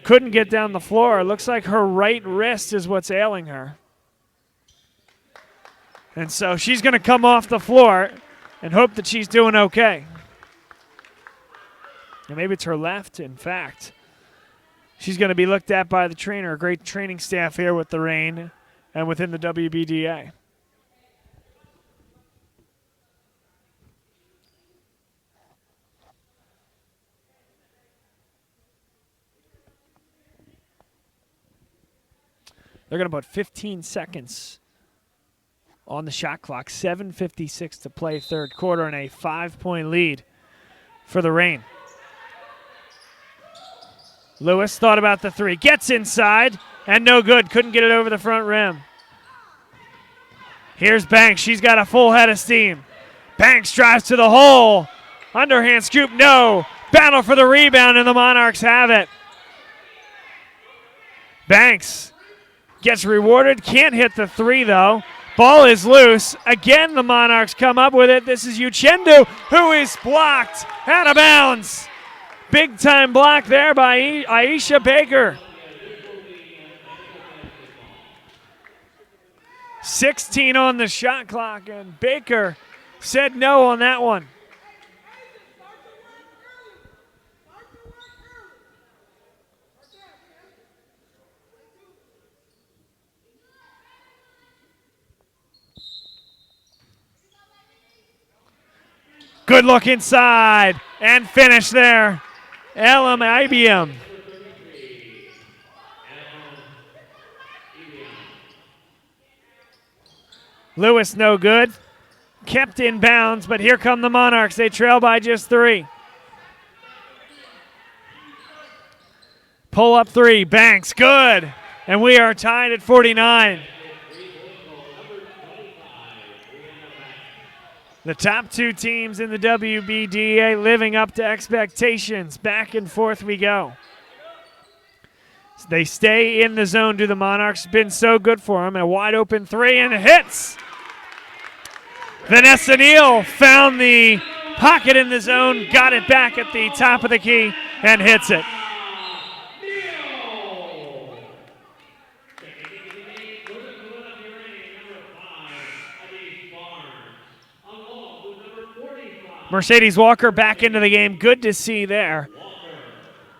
couldn't get down the floor. It looks like her right wrist is what's ailing her. And so she's going to come off the floor and hope that she's doing okay. And maybe it's her left, in fact. She's going to be looked at by the trainer. A great training staff here with the Reign and within the WBDA. They're going to put 15 seconds on the shot clock. 7:56 to play third quarter, and a 5-point lead for the Reign. Lewis thought about the three. Gets inside, and no good. Couldn't get it over the front rim. Here's Banks. She's got a full head of steam. Banks drives to the hole. Underhand scoop, no. Battle for the rebound, and the Monarchs have it. Banks gets rewarded. Can't hit the three, though. Ball is loose. Again, the Monarchs come up with it. This is Uchendu, who is blocked out of bounds. Big-time block there by Aisha Baker. 16 on the shot clock, and Baker said no on that one. Good look inside and finish there. Elam IBM. Lewis no good. Kept in bounds, but here come the Monarchs. They trail by just 3. Pull up 3. Banks, good. And we are tied at 49. The top 2 teams in the WBDA living up to expectations. Back and forth we go. They stay in the zone, do the Monarchs. Been so good for them. A wide open 3 and hits. Vanessa Neal found the pocket in the zone, got it back at the top of the key, and hits it. Mercedes Walker back into the game. Good to see there.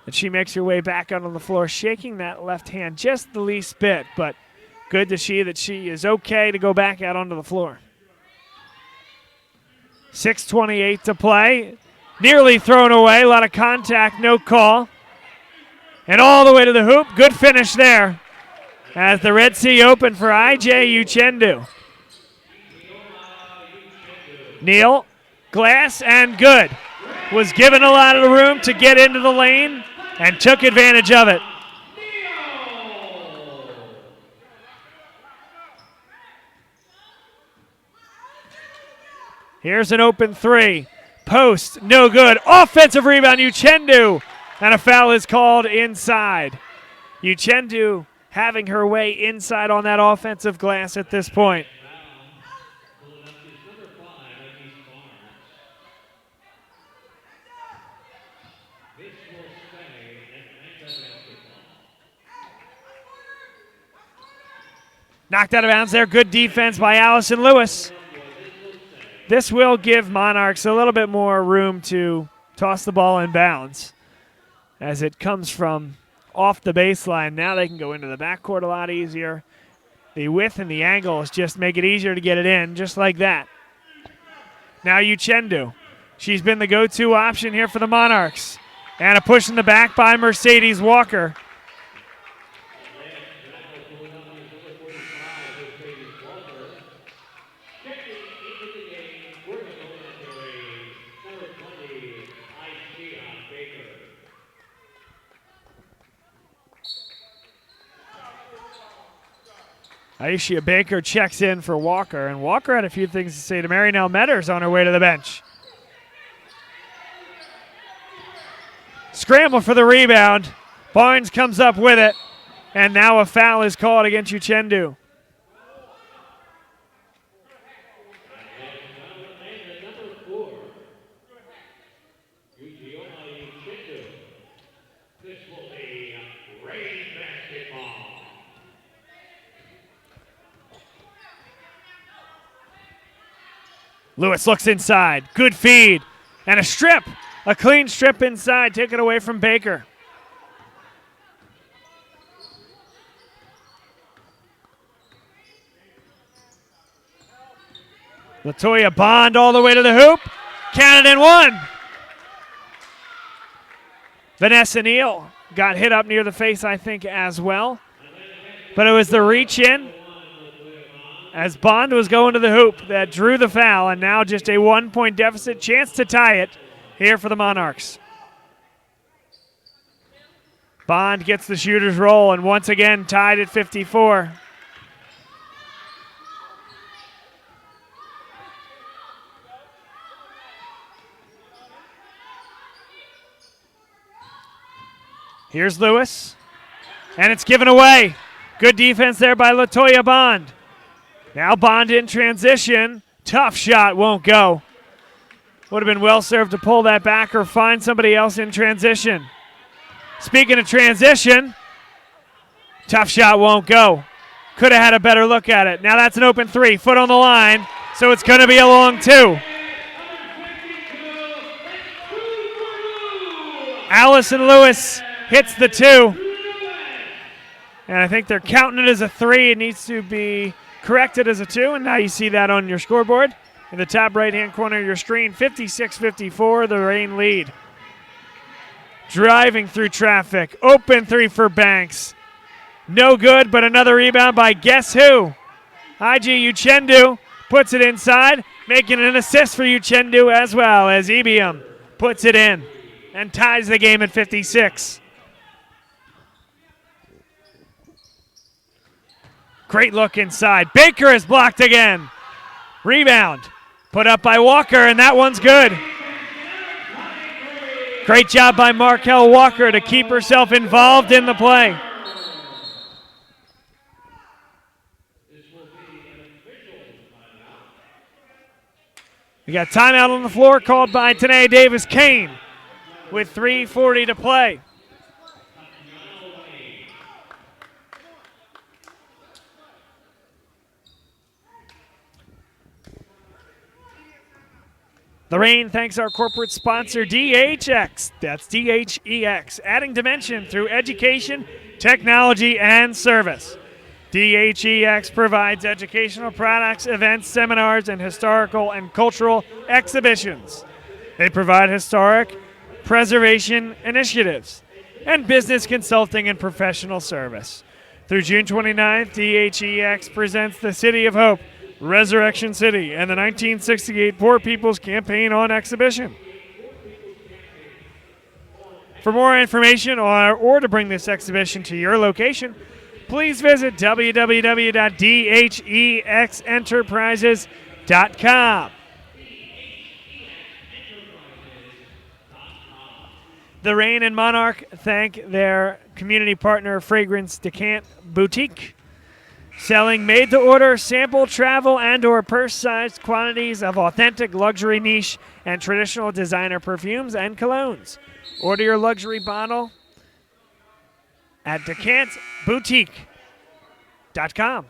And she makes her way back out on the floor, shaking that left hand just the least bit, but good to see that she is okay to go back out onto the floor. 6:28 to play. Nearly thrown away. A lot of contact, no call. And all the way to the hoop. Good finish there as the Red Sea open for IJ Uchendu. Neal. Glass and good. Was given a lot of room to get into the lane and took advantage of it. Here's an open 3. post, no good. Offensive rebound, Uchendu, and a foul is called inside. Uchendu having her way inside on that offensive glass at this point. Knocked out of bounds there. Good defense by Allison Lewis. This will give Monarchs a little bit more room to toss the ball in bounds as it comes from off the baseline. Now they can go into the backcourt a lot easier. The width and the angles just make it easier to get it in, just like that. Now Uchendu. She's been the go-to option here for the Monarchs. And a push in the back by Mercedes Walker. Aisha Baker checks in for Walker, and Walker had a few things to say to Marinelle Metters on her way to the bench. Scramble for the rebound. Barnes comes up with it, and now a foul is called against Uchendu. Lewis looks inside. Good feed. And a strip. A clean strip inside. Taken away from Baker. Latoya Bond all the way to the hoop. Counted and one. Vanessa Neal got hit up near the face, I think, as well. But it was the reach in as Bond was going to the hoop that drew the foul, and now just a 1-point deficit, chance to tie it here for the Monarchs. Bond gets the shooter's roll, and once again tied at 54. Here's Lewis, and it's given away. Good defense there by Latoya Bond. Now Bond in transition. Tough shot, won't go. Would have been well served to pull that back or find somebody else in transition. Speaking of transition, tough shot, won't go. Could have had a better look at it. Now that's an open three, foot on the line, so it's going to be a long two. Allison Lewis hits the two. And I think they're counting it as a three. It needs to be corrected as a two, and now you see that on your scoreboard. In the top right-hand corner of your screen, 56-54, the Reign lead. Driving through traffic. Open three for Banks. No good, but another rebound by guess who? IG Uchendu puts it inside, making an assist for Uchendu as well as Ibiam puts it in and ties the game at 56. Great look inside. Baker is blocked again. Rebound. Put up by Walker, and that one's good. Great job by Markel Walker to keep herself involved in the play. We got timeout on the floor called by Tanae Davis-Kane with 3:40 to play. The Reign thanks our corporate sponsor, DHX. That's DHEX, adding dimension through education, technology, and service. DHEX provides educational products, events, seminars, and historical and cultural exhibitions. They provide historic preservation initiatives and business consulting and professional service. Through June 29th, DHEX presents the City of Hope, Resurrection City, and the 1968 Poor People's Campaign on exhibition. For more information or to bring this exhibition to your location, please visit www.dhexenterprises.com. The Reign and Monarch thank their community partner, Fragrance Decant Boutique, selling made-to-order, sample, travel, and/or purse-sized quantities of authentic luxury niche and traditional designer perfumes and colognes. Order your luxury bottle at decantboutique.com.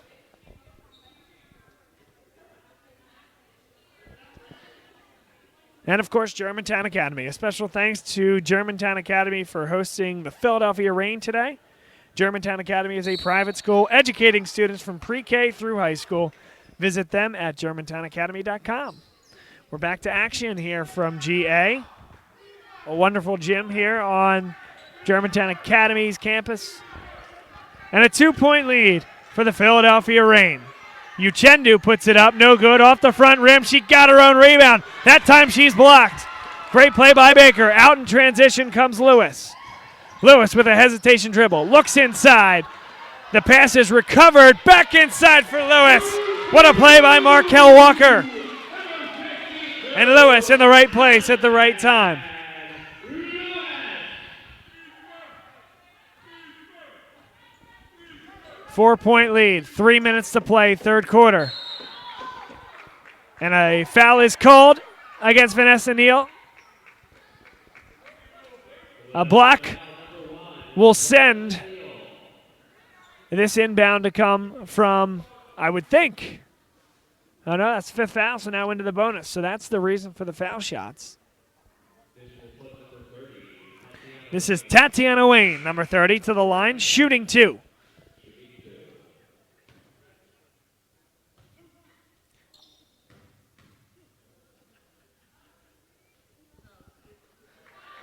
And, of course, Germantown Academy. A special thanks to Germantown Academy for hosting the Philadelphia Reign today. Germantown Academy is a private school educating students from pre-K through high school. Visit them at germantownacademy.com. We're back to action here from GA. A wonderful gym here on Germantown Academy's campus. And a 2-point lead for the Philadelphia Reign. Uchendu puts it up, no good, off the front rim. She got her own rebound. That time she's blocked. Great play by Baker. Out in transition comes Lewis. Lewis with a hesitation dribble, looks inside. The pass is recovered, back inside for Lewis. What a play by Markel Walker. And Lewis in the right place at the right time. Four-point lead, 3 minutes to play, third quarter. And a foul is called against Vanessa Neal. A block will send this inbound to come from, I would think, oh no, that's fifth foul, so now into the bonus. So that's the reason for the foul shots. This is Tatiana Wayne, number 30, to the line, shooting 2.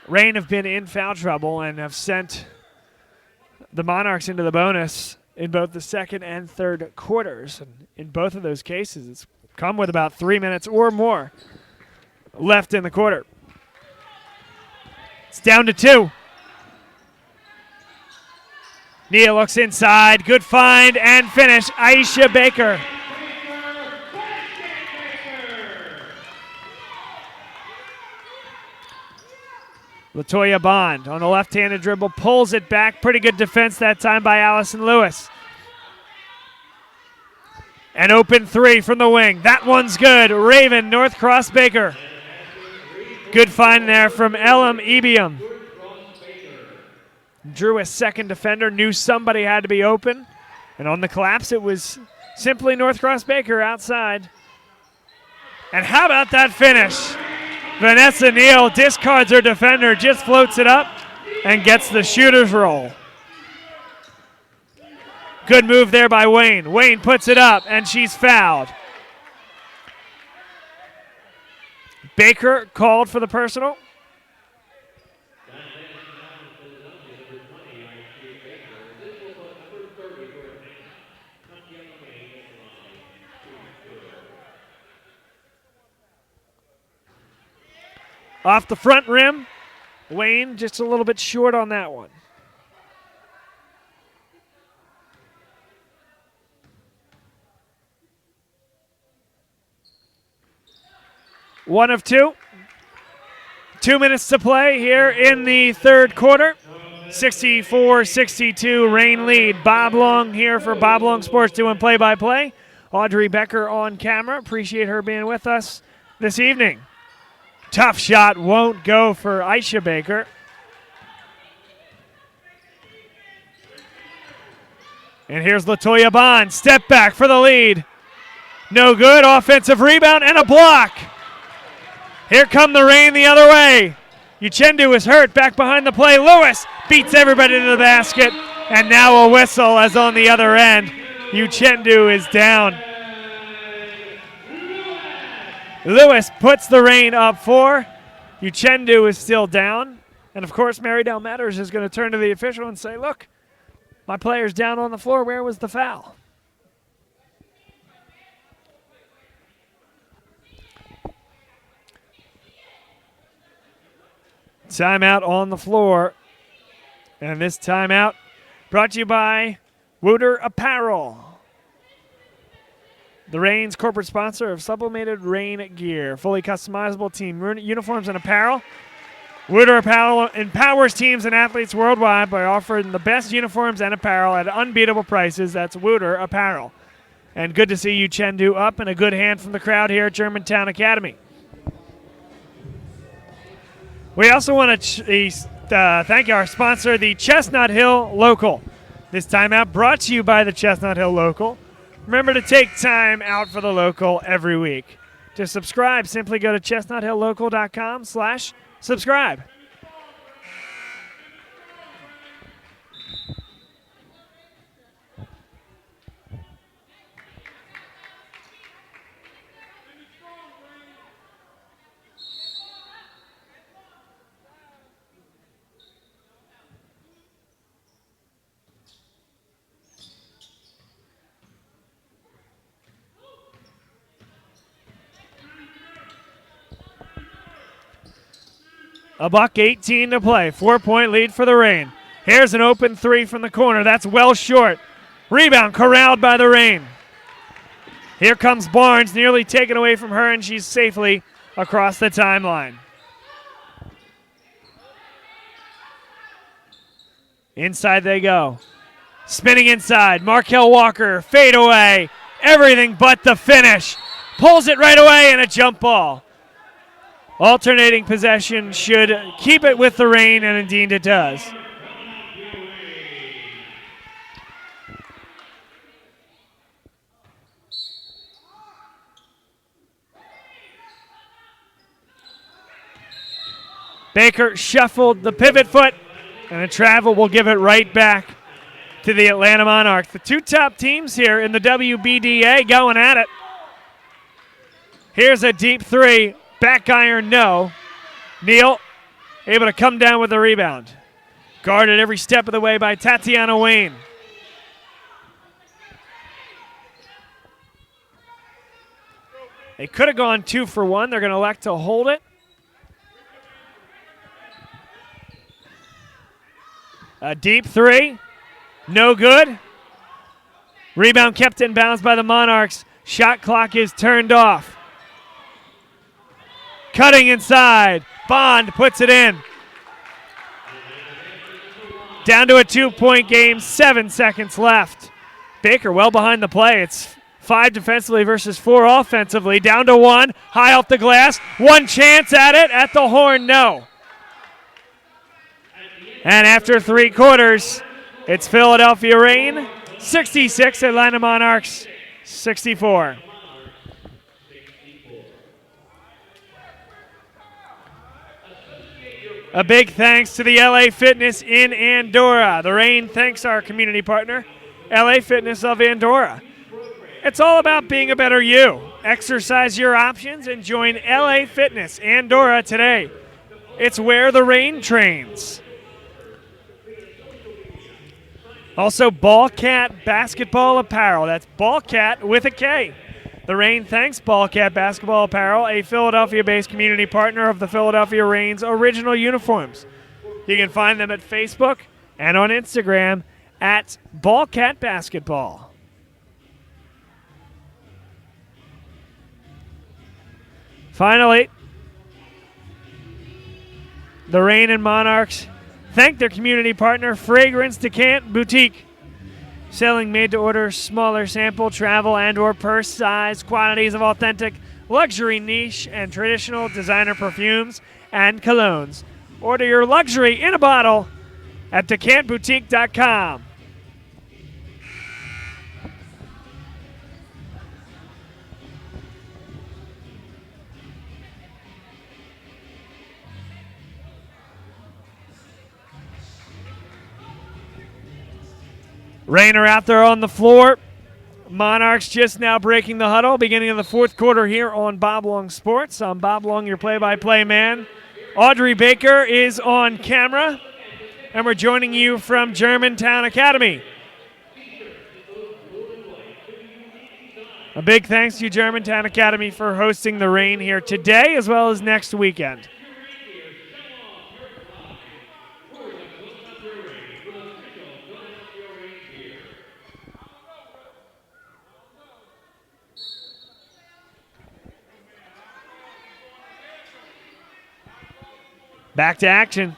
Reign have been in foul trouble and have sent the Monarchs into the bonus in both the second and third quarters. And in both of those cases, it's come with about 3 minutes or more left in the quarter. It's down to 2. Nia looks inside. Good find and finish. Aisha Baker. Latoya Bond on the left-handed dribble, pulls it back. Pretty good defense that time by Allison Lewis. An open 3 from the wing. That one's good. Raven, North Cross Baker. Good find there from Elam Ebium. Drew a second defender, knew somebody had to be open. And on the collapse, it was simply North Cross Baker outside. And how about that finish? Vanessa Neal discards her defender, just floats it up, and gets the shooter's roll. Good move there by Wayne. Wayne puts it up, and she's fouled. Baker called for the personal. Off the front rim, Wayne just a little bit short on that one. One of 2. 2 minutes to play here in the third quarter. 64-62 Reign lead. Bob Long here for Bob Long Sports doing play-by-play. Audrey Becker on camera. Appreciate her being with us this evening. Tough shot won't go for Aisha Baker. And here's Latoya Bond. Step back for the lead. No good. Offensive rebound and a block. Here come the Reign the other way. Uchendu is hurt. Back behind the play. Lewis beats everybody to the basket. And now a whistle as on the other end. Uchendu is down. Lewis puts the Reign up 4. Uchendu is still down. And, of course, Marydale Matters is going to turn to the official and say, look, my player's down on the floor. Where was the foul? Timeout on the floor. And this timeout brought to you by Wooter Apparel. The Reign's corporate sponsor of sublimated Reign gear. Fully customizable team uniforms and apparel. Wooter Apparel empowers teams and athletes worldwide by offering the best uniforms and apparel at unbeatable prices. That's Wooter Apparel. And good to see you, Chengdu, up and a good hand from the crowd here at Germantown Academy. We also want to thank our sponsor, the Chestnut Hill Local. This timeout brought to you by the Chestnut Hill Local. Remember to take time out for the local every week. To subscribe, simply go to chestnuthilllocal.com/subscribe. $1:18 to play. 4-point lead for the Reign. Here's an open three from the corner. That's well short. Rebound corralled by the Reign. Here comes Barnes, nearly taken away from her, and she's safely across the timeline. Inside they go. Spinning inside. Markel Walker, fade away. Everything but the finish. Pulls it right away, and a jump ball. Alternating possession should keep it with the Reign, and indeed it does. Baker shuffled the pivot foot, and a travel will give it right back to the Atlanta Monarchs. The two top teams here in the WBDA going at it. Here's a deep three. Back iron, no. Neal able to come down with the rebound. Guarded every step of the way by Tatiana Wayne. They could have gone 2 for 1. They're going to elect to hold it. A deep three. No good. Rebound kept in bounds by the Monarchs. Shot clock is turned off. Cutting inside. Bond puts it in. Down to a 2-point game, 7 seconds left. Baker well behind the play. It's 5 defensively versus 4 offensively. Down to 1, high off the glass. One chance at it, at the horn, no. And after 3 quarters, it's Philadelphia Reign, 66, Atlanta Monarchs, 64. A big thanks to the LA Fitness in Andorra. The Reign thanks our community partner, LA Fitness of Andorra. It's all about being a better you. Exercise your options and join LA Fitness Andorra today. It's where the Reign trains. Also, Ballcat Basketball Apparel. That's Ballcat with a K. The Reign thanks Ballcat Basketball Apparel, a Philadelphia-based community partner of the Philadelphia Reign's original uniforms. You can find them at Facebook and on Instagram at Ballcat Basketball. Finally, the Reign and Monarchs thank their community partner, Fragrance Decant Boutique, selling made-to-order, smaller sample, travel, and or purse-size quantities of authentic, luxury, niche, and traditional designer perfumes and colognes. Order your luxury in a bottle at decantboutique.com. Reign are out there on the floor. Monarchs just now breaking the huddle, beginning of the 4th quarter here on Bob Long Sports. I'm Bob Long, your play-by-play man. Audrey Baker is on camera, and we're joining you from Germantown Academy. A big thanks to Germantown Academy for hosting the Reign here today as well as next weekend. Back to action.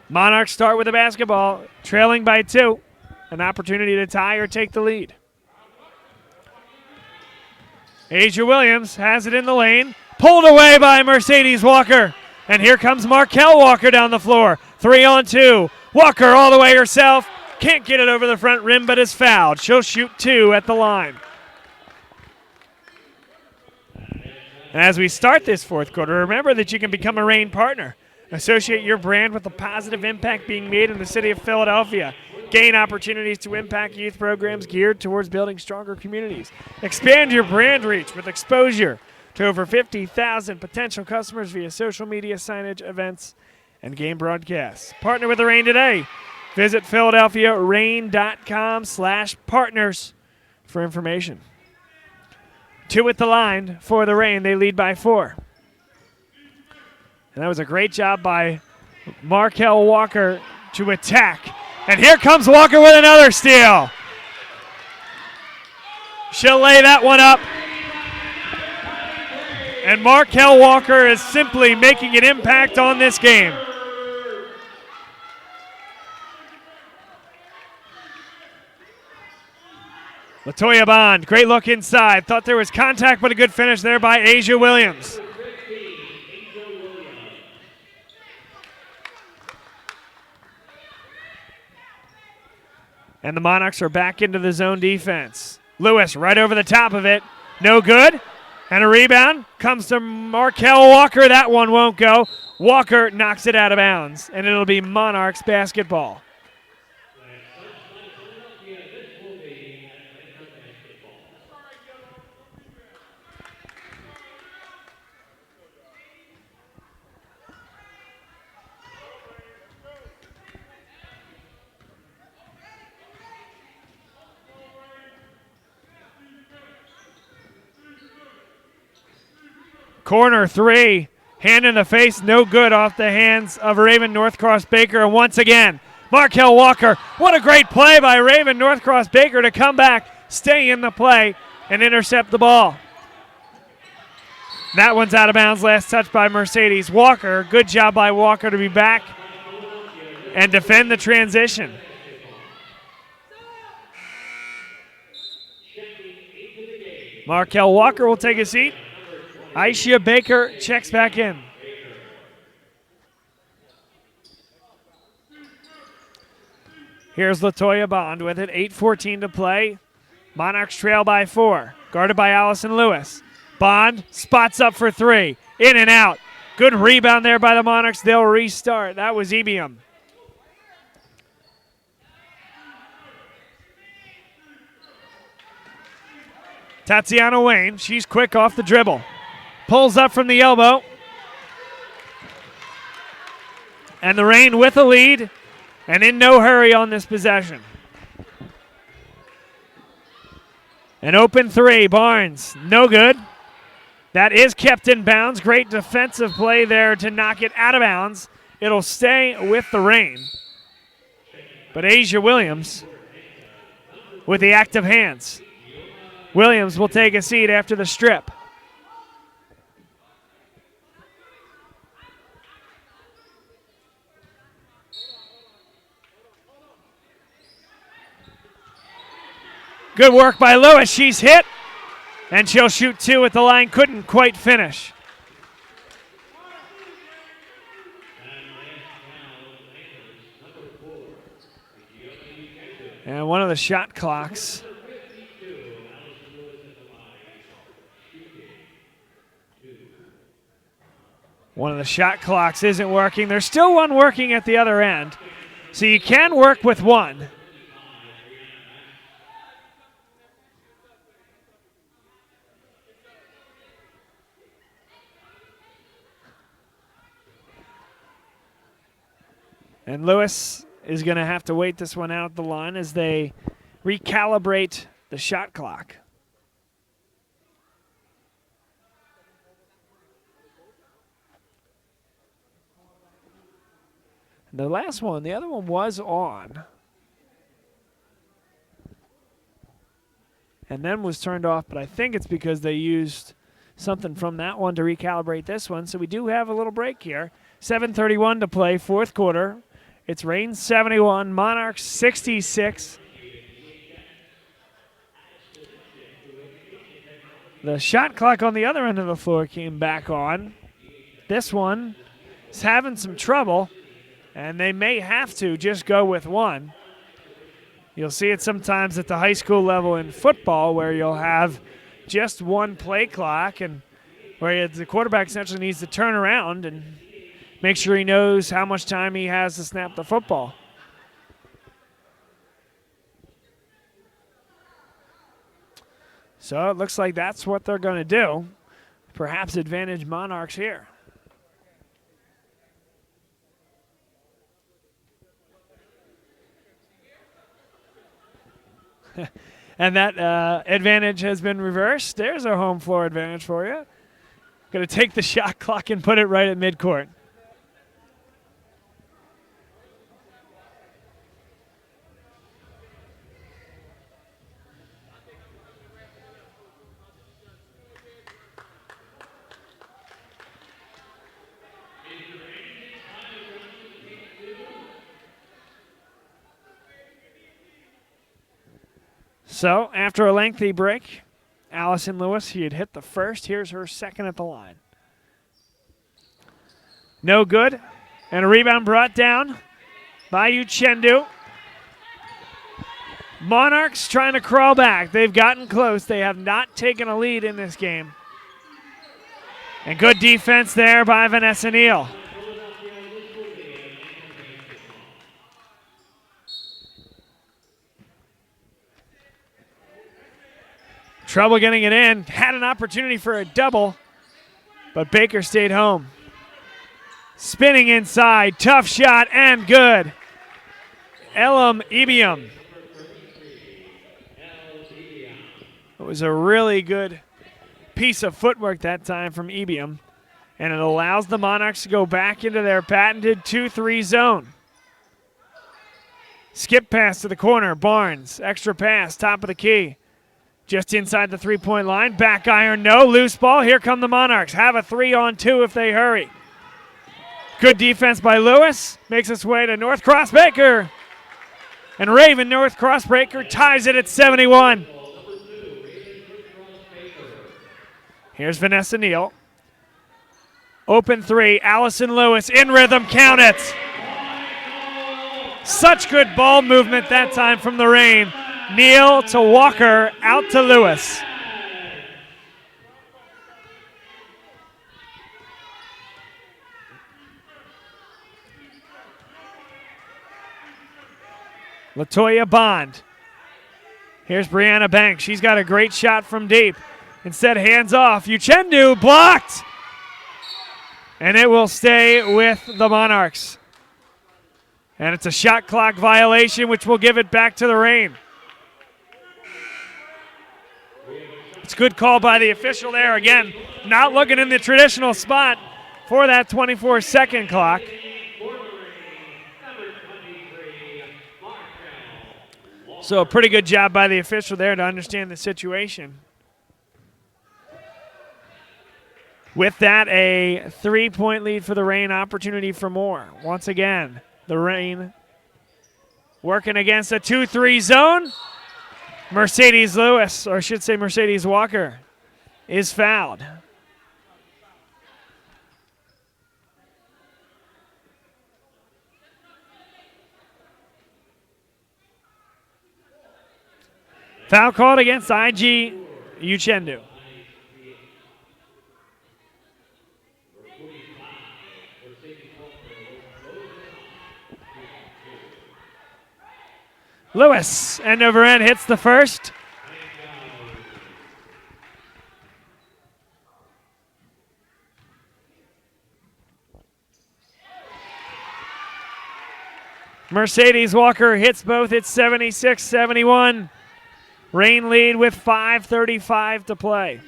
Monarchs start with the basketball, trailing by 2. An opportunity to tie or take the lead. Asia Williams has it in the lane. Pulled away by Mercedes Walker. And here comes Markel Walker down the floor. 3-on-2. Walker all the way herself. Can't get it over the front rim, but is fouled. She'll shoot 2 at the line. And as we start this fourth quarter, remember that you can become a Reign partner. Associate your brand with the positive impact being made in the city of Philadelphia. Gain opportunities to impact youth programs geared towards building stronger communities. Expand your brand reach with exposure to over 50,000 potential customers via social media, signage, events, and game broadcasts. Partner with the Reign today. Visit PhiladelphiaReign.com/partners for information. 2 at the line for the Reign. They lead by 4. And that was a great job by Markel Walker to attack. And here comes Walker with another steal. She'll lay that one up. And Markel Walker is simply making an impact on this game. Latoya Bond, great look inside. Thought there was contact, but a good finish there by Asia Williams. And the Monarchs are back into the zone defense. Lewis right over the top of it. No good. And a rebound comes to Markel Walker. That one won't go. Walker knocks it out of bounds, and it'll be Monarchs basketball. Corner 3, hand in the face, no good off the hands of Raven Northcross Baker. And once again, Markel Walker. What a great play by Raven Northcross Baker to come back, stay in the play, and intercept the ball. That one's out of bounds, last touch by Mercedes Walker. Good job by Walker to be back and defend the transition. Markel Walker will take a seat. Aisha Baker checks back in. Here's Latoya Bond with it. 8:14 to play. Monarchs trail by 4. Guarded by Allison Lewis. Bond spots up for 3. In and out. Good rebound there by the Monarchs. They'll restart. That was Ebium. Tatiana Wayne, she's quick off the dribble. Pulls up from the elbow. And the Reign with a lead and in no hurry on this possession. An open 3, Barnes, no good. That is kept in bounds. Great defensive play there to knock it out of bounds. It'll stay with the Reign. But Asia Williams with the active hands. Williams will take a seat after the strip. Good work by Lewis. She's hit, and she'll shoot 2 at the line. Couldn't quite finish. And one of the shot clocks. One of the shot clocks isn't working. There's still one working at the other end. So you can work with one. And Lewis is going to have to wait this one out the line as they recalibrate the shot clock. And the last one, the other one was on. And then was turned off, but I think it's because they used something from that one to recalibrate this one. So we do have a little break here. 7:31 to play, fourth quarter. It's Reign 71, Monarchs 66. The shot clock on the other end of the floor came back on. This one is having some trouble, and they may have to just go with one. You'll see it sometimes at the high school level in football where you'll have just one play clock and where the quarterback essentially needs to turn around and make sure he knows how much time he has to snap the football. So it looks like that's what they're going to do. Perhaps advantage Monarchs here. And that advantage has been reversed. There's our home floor advantage for you. Going to take the shot clock and put it right at midcourt. So, after a lengthy break, Allison Lewis, she had hit the first. Here's her second at the line. No good. And a rebound brought down by Uchendu. Monarchs trying to crawl back. They've gotten close. They have not taken a lead in this game. And good defense there by Vanessa Neal. Trouble getting it in. Had an opportunity for a double, but Baker stayed home. Spinning inside. Tough shot and good. Elam Ibiam. It was a really good piece of footwork that time from Ibiam, and it allows the Monarchs to go back into their patented 2-3 zone. Skip pass to the corner. Barnes. Extra pass. Top of the key. Just inside the three-point line. Back iron, no. Loose ball. Here come the Monarchs. Have a 3-on-2 if they hurry. Good defense by Lewis. Makes its way to North Cross Baker. And Raven North Cross Baker ties it at 71. Here's Vanessa Neal. Open three. Allison Lewis in rhythm. Count it. Such good ball movement that time from the Reign. Neal to Walker, out to Lewis. Latoya Bond. Here's Brianna Banks. She's got a great shot from deep. Instead, hands off. Uchendu blocked. And it will stay with the Monarchs. And it's a shot clock violation, which will give it back to the Reign. It's a good call by the official there. Again, not looking in the traditional spot for that 24-second clock. So a pretty good job by the official there to understand the situation. With that, a 3-point lead for the Reign, opportunity for more. Once again, the Reign working against a 2-3 zone. Mercedes Lewis, or I should say Mercedes Walker, is fouled. Foul called against IG Uchendu. Lewis, end over end, hits the first. Mercedes Walker hits both. It's 76-71. Reign lead with 5:35 to play.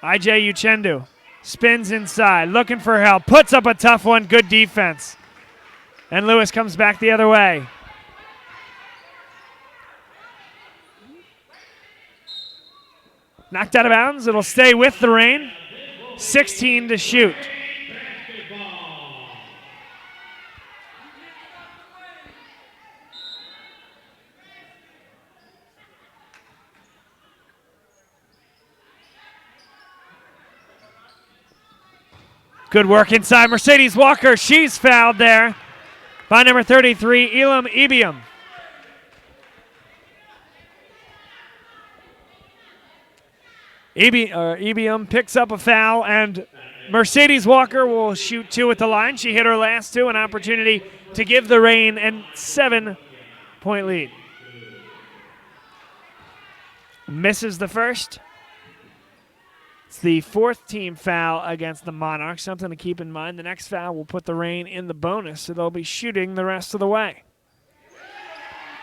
IJ Uchendu spins inside, looking for help. Puts up a tough one. Good defense. And Lewis comes back the other way. Knocked out of bounds. It'll stay with the Reign. 16 to shoot. Good work inside. Mercedes Walker, she's fouled there by number 33, Elam Ebium. Ebium picks up a foul, and Mercedes Walker will shoot 2 at the line. She hit her last 2, an opportunity to give the Reign a 7-point lead. Misses the first. It's the 4th team foul against the Monarchs. Something to keep in mind. The next foul will put the Reign in the bonus, so they'll be shooting the rest of the way.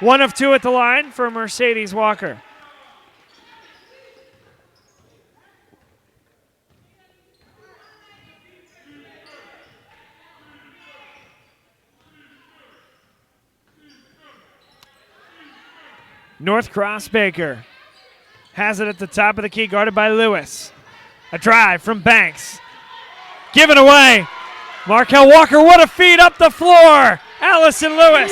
1 of 2 at the line for Mercedes Walker. North Cross Baker has it at the top of the key, guarded by Lewis. A drive from Banks. Given away. Markel Walker, what a feed up the floor. Allison Lewis.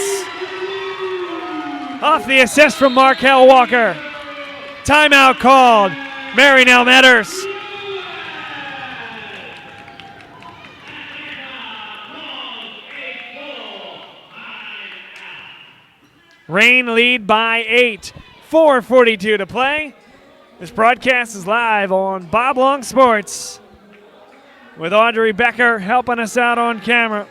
Off the assist from Markel Walker. Timeout called. Mary Nell Metters. Reign lead by 8. 4:42 to play. This broadcast is live on Bob Long Sports with Audrey Becker helping us out on camera.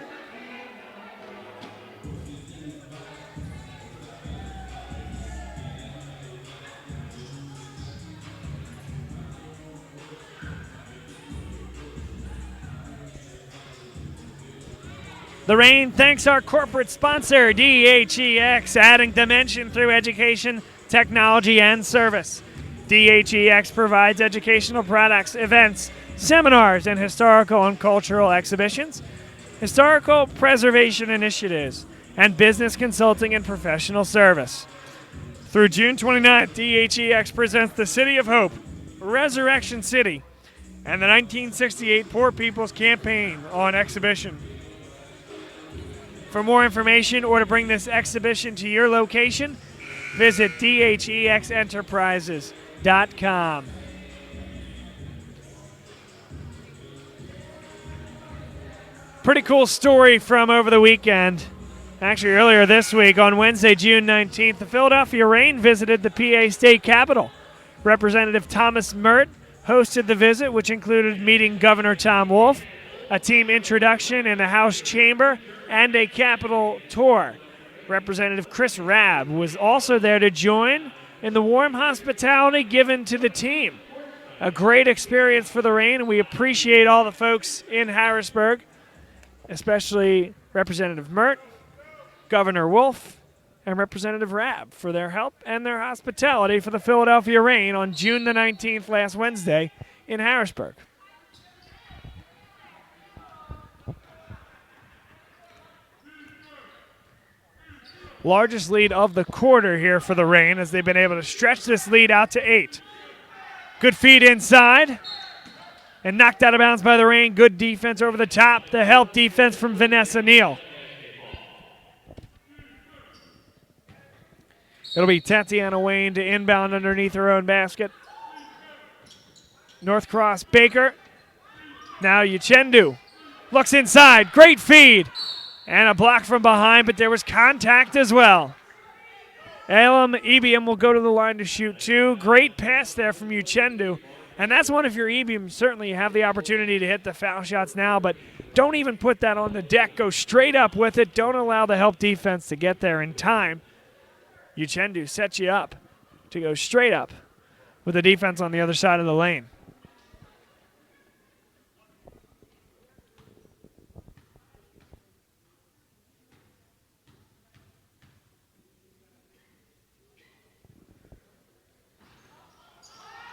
The Reign thanks our corporate sponsor, DHEX, adding dimension through education, technology, and service. DHEX provides educational products, events, seminars, and historical and cultural exhibitions, historical preservation initiatives, and business consulting and professional service. Through June 29th, DHEX presents the City of Hope, Resurrection City, and the 1968 Poor People's Campaign on exhibition. For more information or to bring this exhibition to your location, visit dhexenterprises.com. Pretty cool story from over the weekend. Actually, earlier this week, on Wednesday, June 19th, the Philadelphia Reign visited the PA State Capitol. Representative Thomas Mert hosted the visit, which included meeting Governor Tom Wolf, a team introduction in the House chamber, and a Capitol tour. Representative Chris Rabb was also there to join in the warm hospitality given to the team. A great experience for the Reign, and we appreciate all the folks in Harrisburg, especially Representative Mert, Governor Wolf, and Representative Rabb for their help and their hospitality for the Philadelphia Reign on June the 19th, last Wednesday, in Harrisburg. Largest lead of the quarter here for the Reign as they've been able to stretch this lead out to 8. Good feed inside and knocked out of bounds by the Reign. Good defense over the top. The help defense from Vanessa Neal. It'll be Tatiana Wayne to inbound underneath her own basket. North Cross Baker. Now Uchendu looks inside. Great feed. And a block from behind, but there was contact as well. Elam Ebium will go to the line to shoot 2. Great pass there from Uchendu. And that's one of your Ebium. Certainly you have the opportunity to hit the foul shots now, but don't even put that on the deck. Go straight up with it. Don't allow the help defense to get there in time. Uchendu sets you up to go straight up with the defense on the other side of the lane.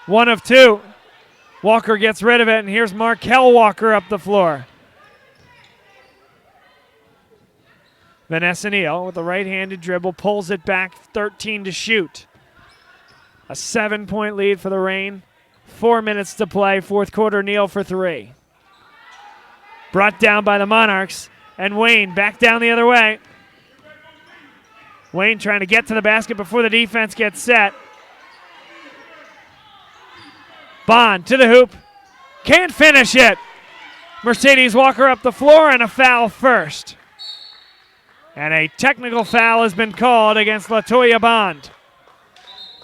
One of 2. Walker gets rid of it, and here's Markel Walker up the floor. Vanessa Neal with a right-handed dribble pulls it back, 13 to shoot. A 7-point lead for the Reign. 4 minutes to play, fourth quarter, Neal for three. Brought down by the Monarchs, and Wayne back down the other way. Wayne trying to get to the basket before the defense gets set. Bond to the hoop. Can't finish it. Mercedes Walker up the floor, and a foul first. And a technical foul has been called against LaToya Bond.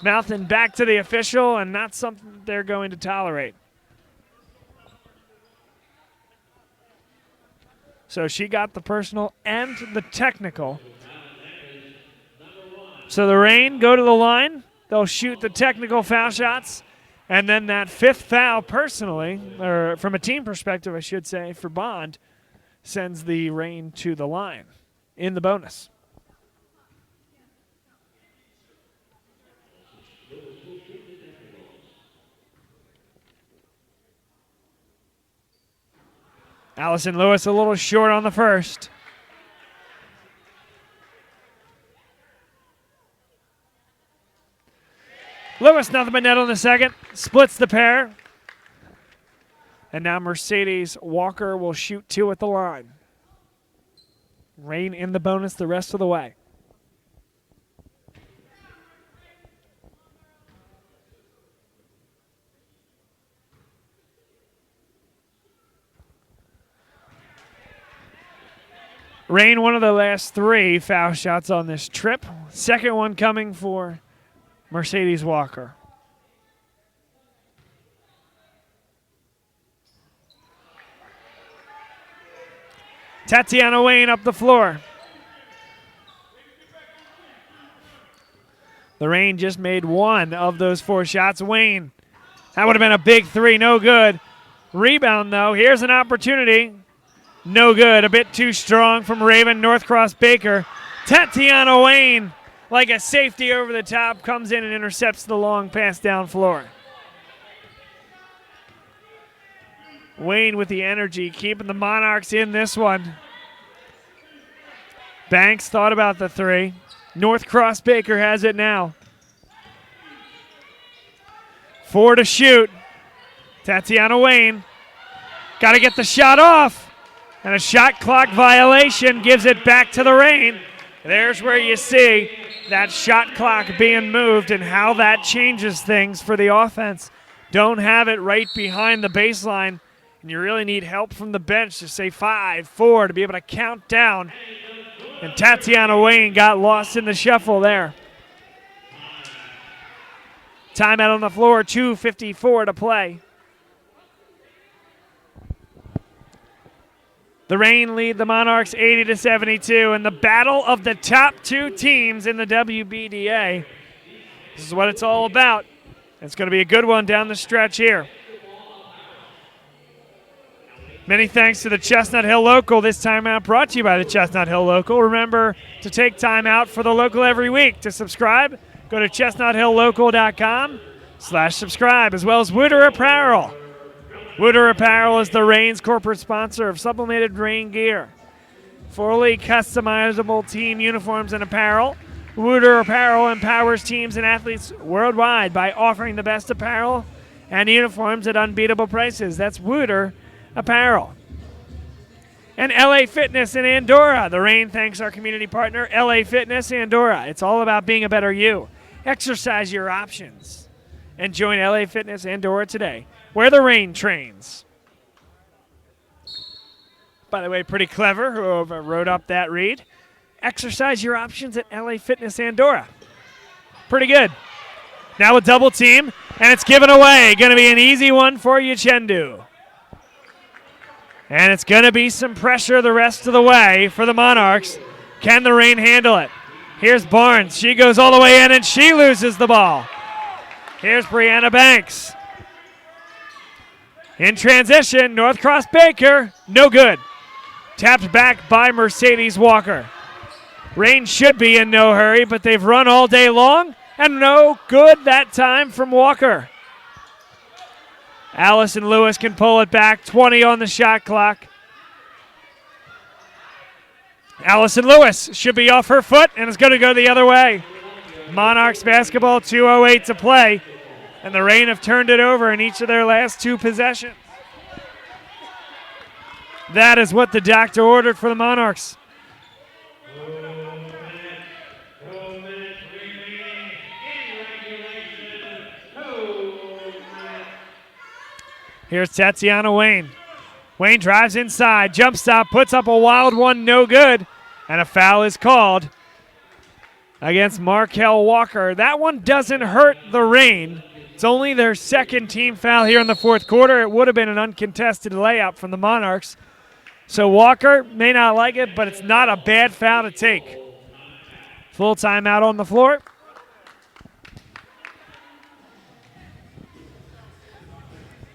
Mouthing back to the official, and not something they're going to tolerate. So she got the personal and the technical. So the Reign go to the line. They'll shoot the technical foul shots. And then that fifth foul personally, or from a team perspective, I should say, for Bond, sends the Reign to the line in the bonus. Allison Lewis a little short on the first. Lewis nothing but net on the second. Splits the pair. And now Mercedes Walker will shoot two at the line. Reign in the bonus the rest of the way. Reign one of the last three foul shots on this trip. Second one coming for Mercedes Walker. Tatiana Wayne up the floor. The Reign just made one of those four shots. Wayne, that would have been a big three, no good. Rebound, though. Here's an opportunity. No good. A bit too strong from Raven Northcross Baker. Tatiana Wayne, like a safety over the top, comes in and intercepts the long pass down floor. Wayne with the energy, keeping the Monarchs in this one. Banks thought about the three. Northcross Baker has it now. 4 to shoot. Tatiana Wayne got to get the shot off. And a shot clock violation gives it back to the Reign. There's where you see that shot clock being moved and how that changes things for the offense. Don't have it right behind the baseline, and you really need help from the bench to say 5, 4 to be able to count down. And Tatiana Wayne got lost in the shuffle there. Timeout on the floor, 2:54 to play. The Reign lead the Monarchs 80-72 in the battle of the top two teams in the WBDA. This is what it's all about. It's going to be a good one down the stretch here. Many thanks to the Chestnut Hill Local. This timeout brought to you by the Chestnut Hill Local. Remember to take time out for the Local every week. To subscribe, go to chestnuthilllocal.com/subscribe, as well as Wooter Apparel. Wooter Apparel is the Reign's corporate sponsor of sublimated Reign gear. Fully customizable team uniforms and apparel. Wooter Apparel empowers teams and athletes worldwide by offering the best apparel and uniforms at unbeatable prices. That's Wooter Apparel. And LA Fitness in Andorra. The Reign thanks our community partner, LA Fitness Andorra. It's all about being a better you. Exercise your options and join LA Fitness Andorra today, where the Reign trains. By the way, pretty clever whoever wrote up that read. Exercise your options at LA Fitness Andorra. Pretty good. Now a double team, and it's given away. Going to be an easy one for Uchendu. And it's going to be some pressure the rest of the way for the Monarchs. Can the Reign handle it? Here's Barnes. She goes all the way in, and she loses the ball. Here's Brianna Banks. In transition, Northcross Baker, no good. Tapped back by Mercedes Walker. Reign should be in no hurry, but they've run all day long, and no good that time from Walker. Allison Lewis can pull it back, 20 on the shot clock. Allison Lewis should be off her foot and is going to go the other way. Monarchs basketball, 2:08 to play. And the Reign have turned it over in each of their last 2 possessions. That is what the doctor ordered for the Monarchs. Here's Tatiana Wayne. Wayne drives inside, jump stop, puts up a wild one, no good. And a foul is called against Markel Walker. That one doesn't hurt the Reign. It's only their 2nd team foul here in the 4th quarter. It would have been an uncontested layup from the Monarchs. So Walker may not like it, but it's not a bad foul to take. Full timeout on the floor.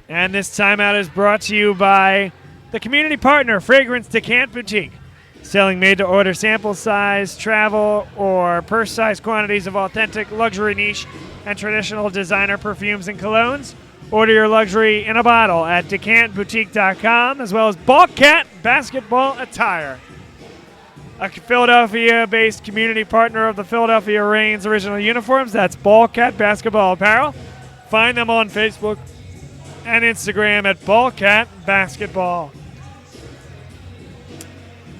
And this timeout is brought to you by the community partner, Fragrance Decant Boutique. Selling made-to-order sample size, travel, or purse-size quantities of authentic, luxury niche, and traditional designer perfumes and colognes. Order your luxury in a bottle at decantboutique.com, as well as Ballcat basketball attire. A Philadelphia-based community partner of the Philadelphia Reign's original uniforms. That's Ballcat basketball apparel. Find them on Facebook and Instagram at Ballcat basketball.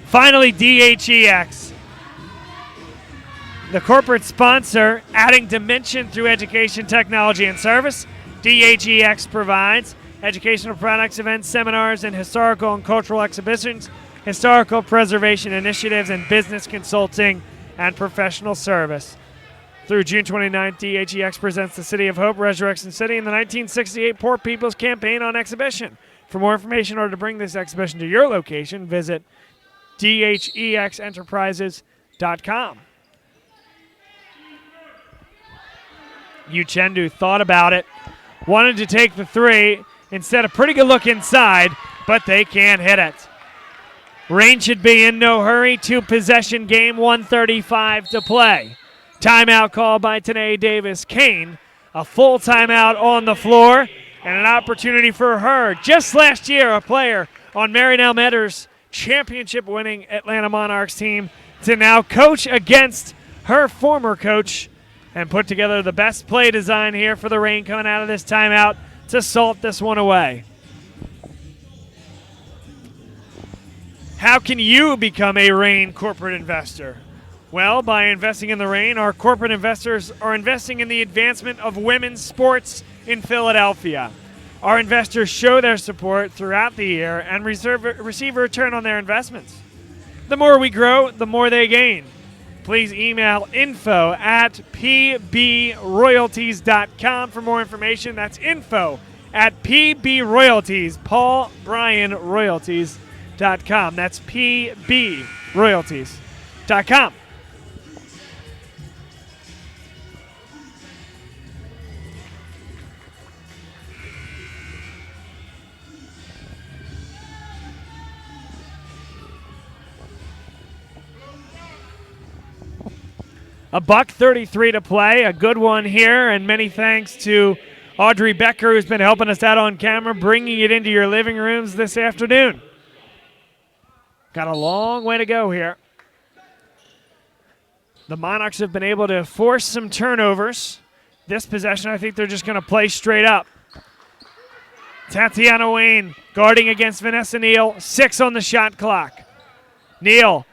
Finally, DHEX. The corporate sponsor, adding dimension through education, technology, and service. DHEX provides educational products, events, seminars, and historical and cultural exhibitions, historical preservation initiatives, and business consulting and professional service. Through June 29th, DHEX presents the City of Hope, Resurrection City, in the 1968 Poor People's Campaign on Exhibition. For more information or to bring this exhibition to your location, visit dhexenterprises.com. Uchendu thought about it, wanted to take the 3, instead a pretty good look inside, but they can't hit it. Reign should be in no hurry. 2-possession game, 1:35 to play. Timeout called by Tanae Davis-Kane. A full timeout on the floor and an opportunity for her. Just last year, a player on Marion Almeder's championship-winning Atlanta Monarchs team to now coach against her former coach and put together the best play design here for the Reign coming out of this timeout to salt this one away. How can you become a Reign corporate investor? Well, by investing in the Reign, our corporate investors are investing in the advancement of women's sports in Philadelphia. Our investors show their support throughout the year and receive a return on their investments. The more we grow, the more they gain. Please email info@pbroyalties.com for more information. That's info@pbroyalties, Paul Bryan Royalties.com. That's pbroyalties.com. $1:33 to play, a good one here, and many thanks to Audrey Becker, who's been helping us out on camera, bringing it into your living rooms this afternoon. Got a long way to go here. The Monarchs have been able to force some turnovers. This possession, I think they're just going to play straight up. Tatiana Wayne guarding against Vanessa Neal, 6 on the shot clock. Neal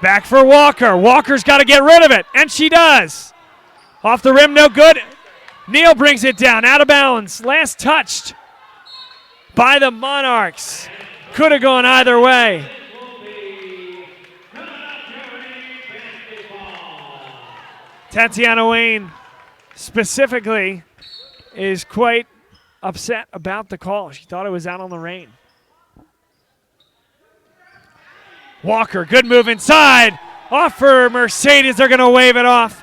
back for Walker. Walker's got to get rid of it, and she does. Off the rim, no good. Neal brings it down, out of bounds. Last touched by the Monarchs. Could have gone either way. Tatiana Wayne specifically is quite upset about the call. She thought it was out on the Reign. Walker, good move inside. Off for Mercedes. They're going to wave it off.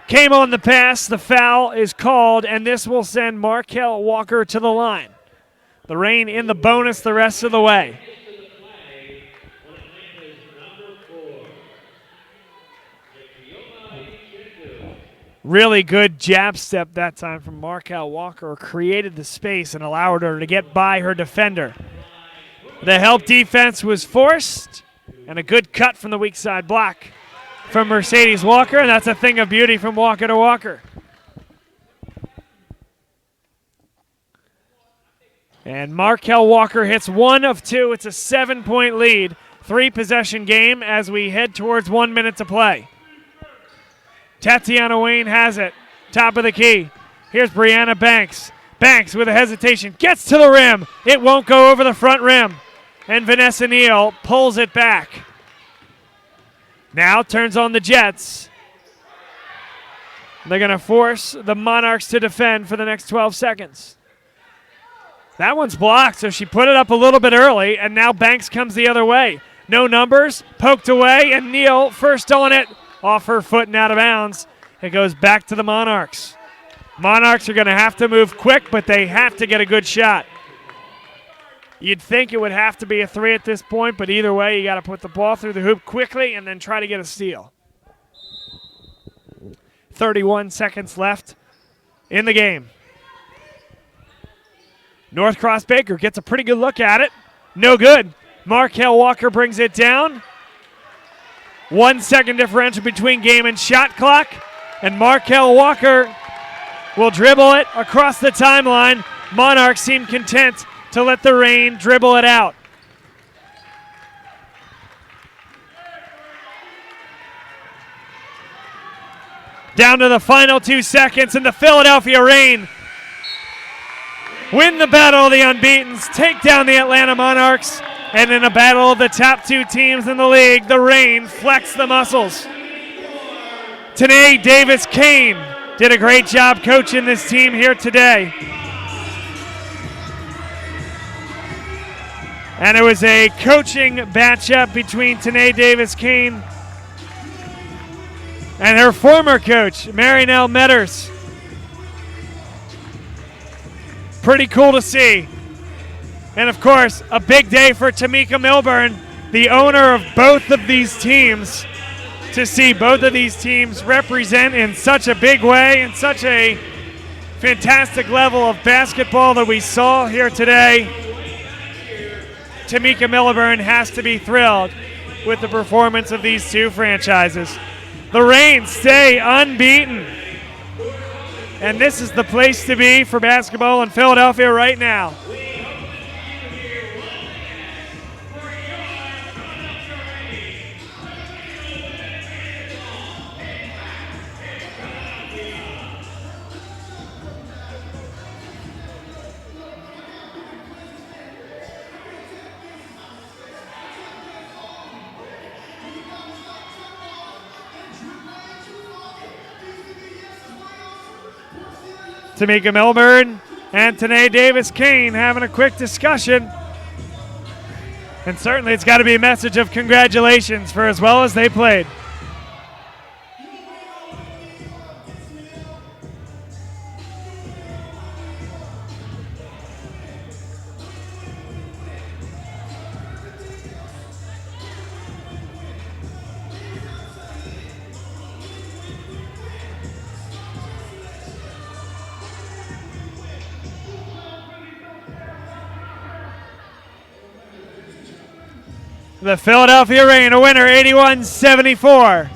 Came on the pass. The foul is called, and this will send Markel Walker to the line. The Reign in the bonus the rest of the way. Really good jab step that time from Markel Walker. Created the space and allowed her to get by her defender. The help defense was forced, and a good cut from the weak side block from Mercedes Walker, and that's a thing of beauty from Walker to Walker. And Markel Walker hits 1 of 2. It's a 7-point lead. 3-possession game as we head towards 1 minute to play. Tatiana Wayne has it. Top of the key. Here's Brianna Banks. Banks with a hesitation. Gets to the rim. It won't go over the front rim. And Vanessa Neal pulls it back. Now turns on the Jets. They're going to force the Monarchs to defend for the next 12 seconds. That one's blocked, so she put it up a little bit early, and now Banks comes the other way. No numbers, poked away, and Neal first on it, off her foot and out of bounds. It goes back to the Monarchs. Monarchs are going to have to move quick, but they have to get a good shot. You'd think it would have to be a 3 at this point, but either way, you got to put the ball through the hoop quickly and then try to get a steal. 31 seconds left in the game. Northcross Baker gets a pretty good look at it. No good. Markel Walker brings it down. 1 second differential between game and shot clock. And Markel Walker will dribble it across the timeline. Monarchs seem content to let the Reign dribble it out. Down to the final 2 seconds, and the Philadelphia Reign win the battle of the unbeatens, take down the Atlanta Monarchs, and in a battle of the top 2 teams in the league, the Reign flex the muscles. Tanae Davis-Kane did a great job coaching this team here today. And it was a coaching matchup between Tanae Davis-Kane and her former coach, Marinelle Metters. Pretty cool to see. And of course, a big day for Tamika Milburn, the owner of both of these teams, to see both of these teams represent in such a big way and such a fantastic level of basketball that we saw here today. Tamika Milburn has to be thrilled with the performance of these two franchises. The Reign stay unbeaten. And this is the place to be for basketball in Philadelphia right now. Tamika Milburn and Tanae Davis-Kane having a quick discussion. And certainly it's got to be a message of congratulations for as well as they played. The Philadelphia Reign, a winner, 81-74.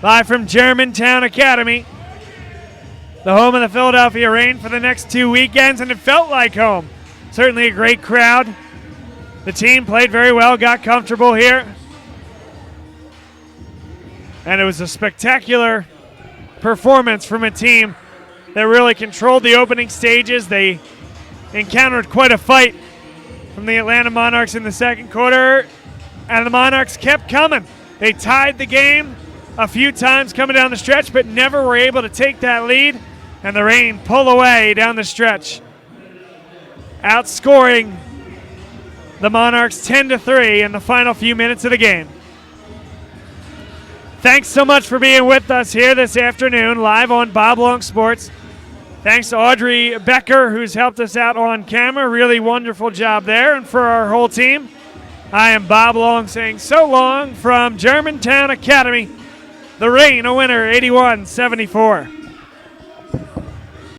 Live from Germantown Academy. The home of the Philadelphia Reign for the next 2 weekends, and it felt like home. Certainly a great crowd. The team played very well, got comfortable here. And it was a spectacular performance from a team that really controlled the opening stages. They encountered quite a fight from the Atlanta Monarchs in the second quarter. And the Monarchs kept coming. They tied the game a few times coming down the stretch, but never were able to take that lead. And the Reign pull away down the stretch, outscoring the Monarchs 10-3 in the final few minutes of the game. Thanks so much for being with us here this afternoon, live on Bob Long Sports. Thanks to Audrey Becker, who's helped us out on camera. Really wonderful job there. And for our whole team, I am Bob Long saying so long from Germantown Academy. The Reign, a winner, 81-74.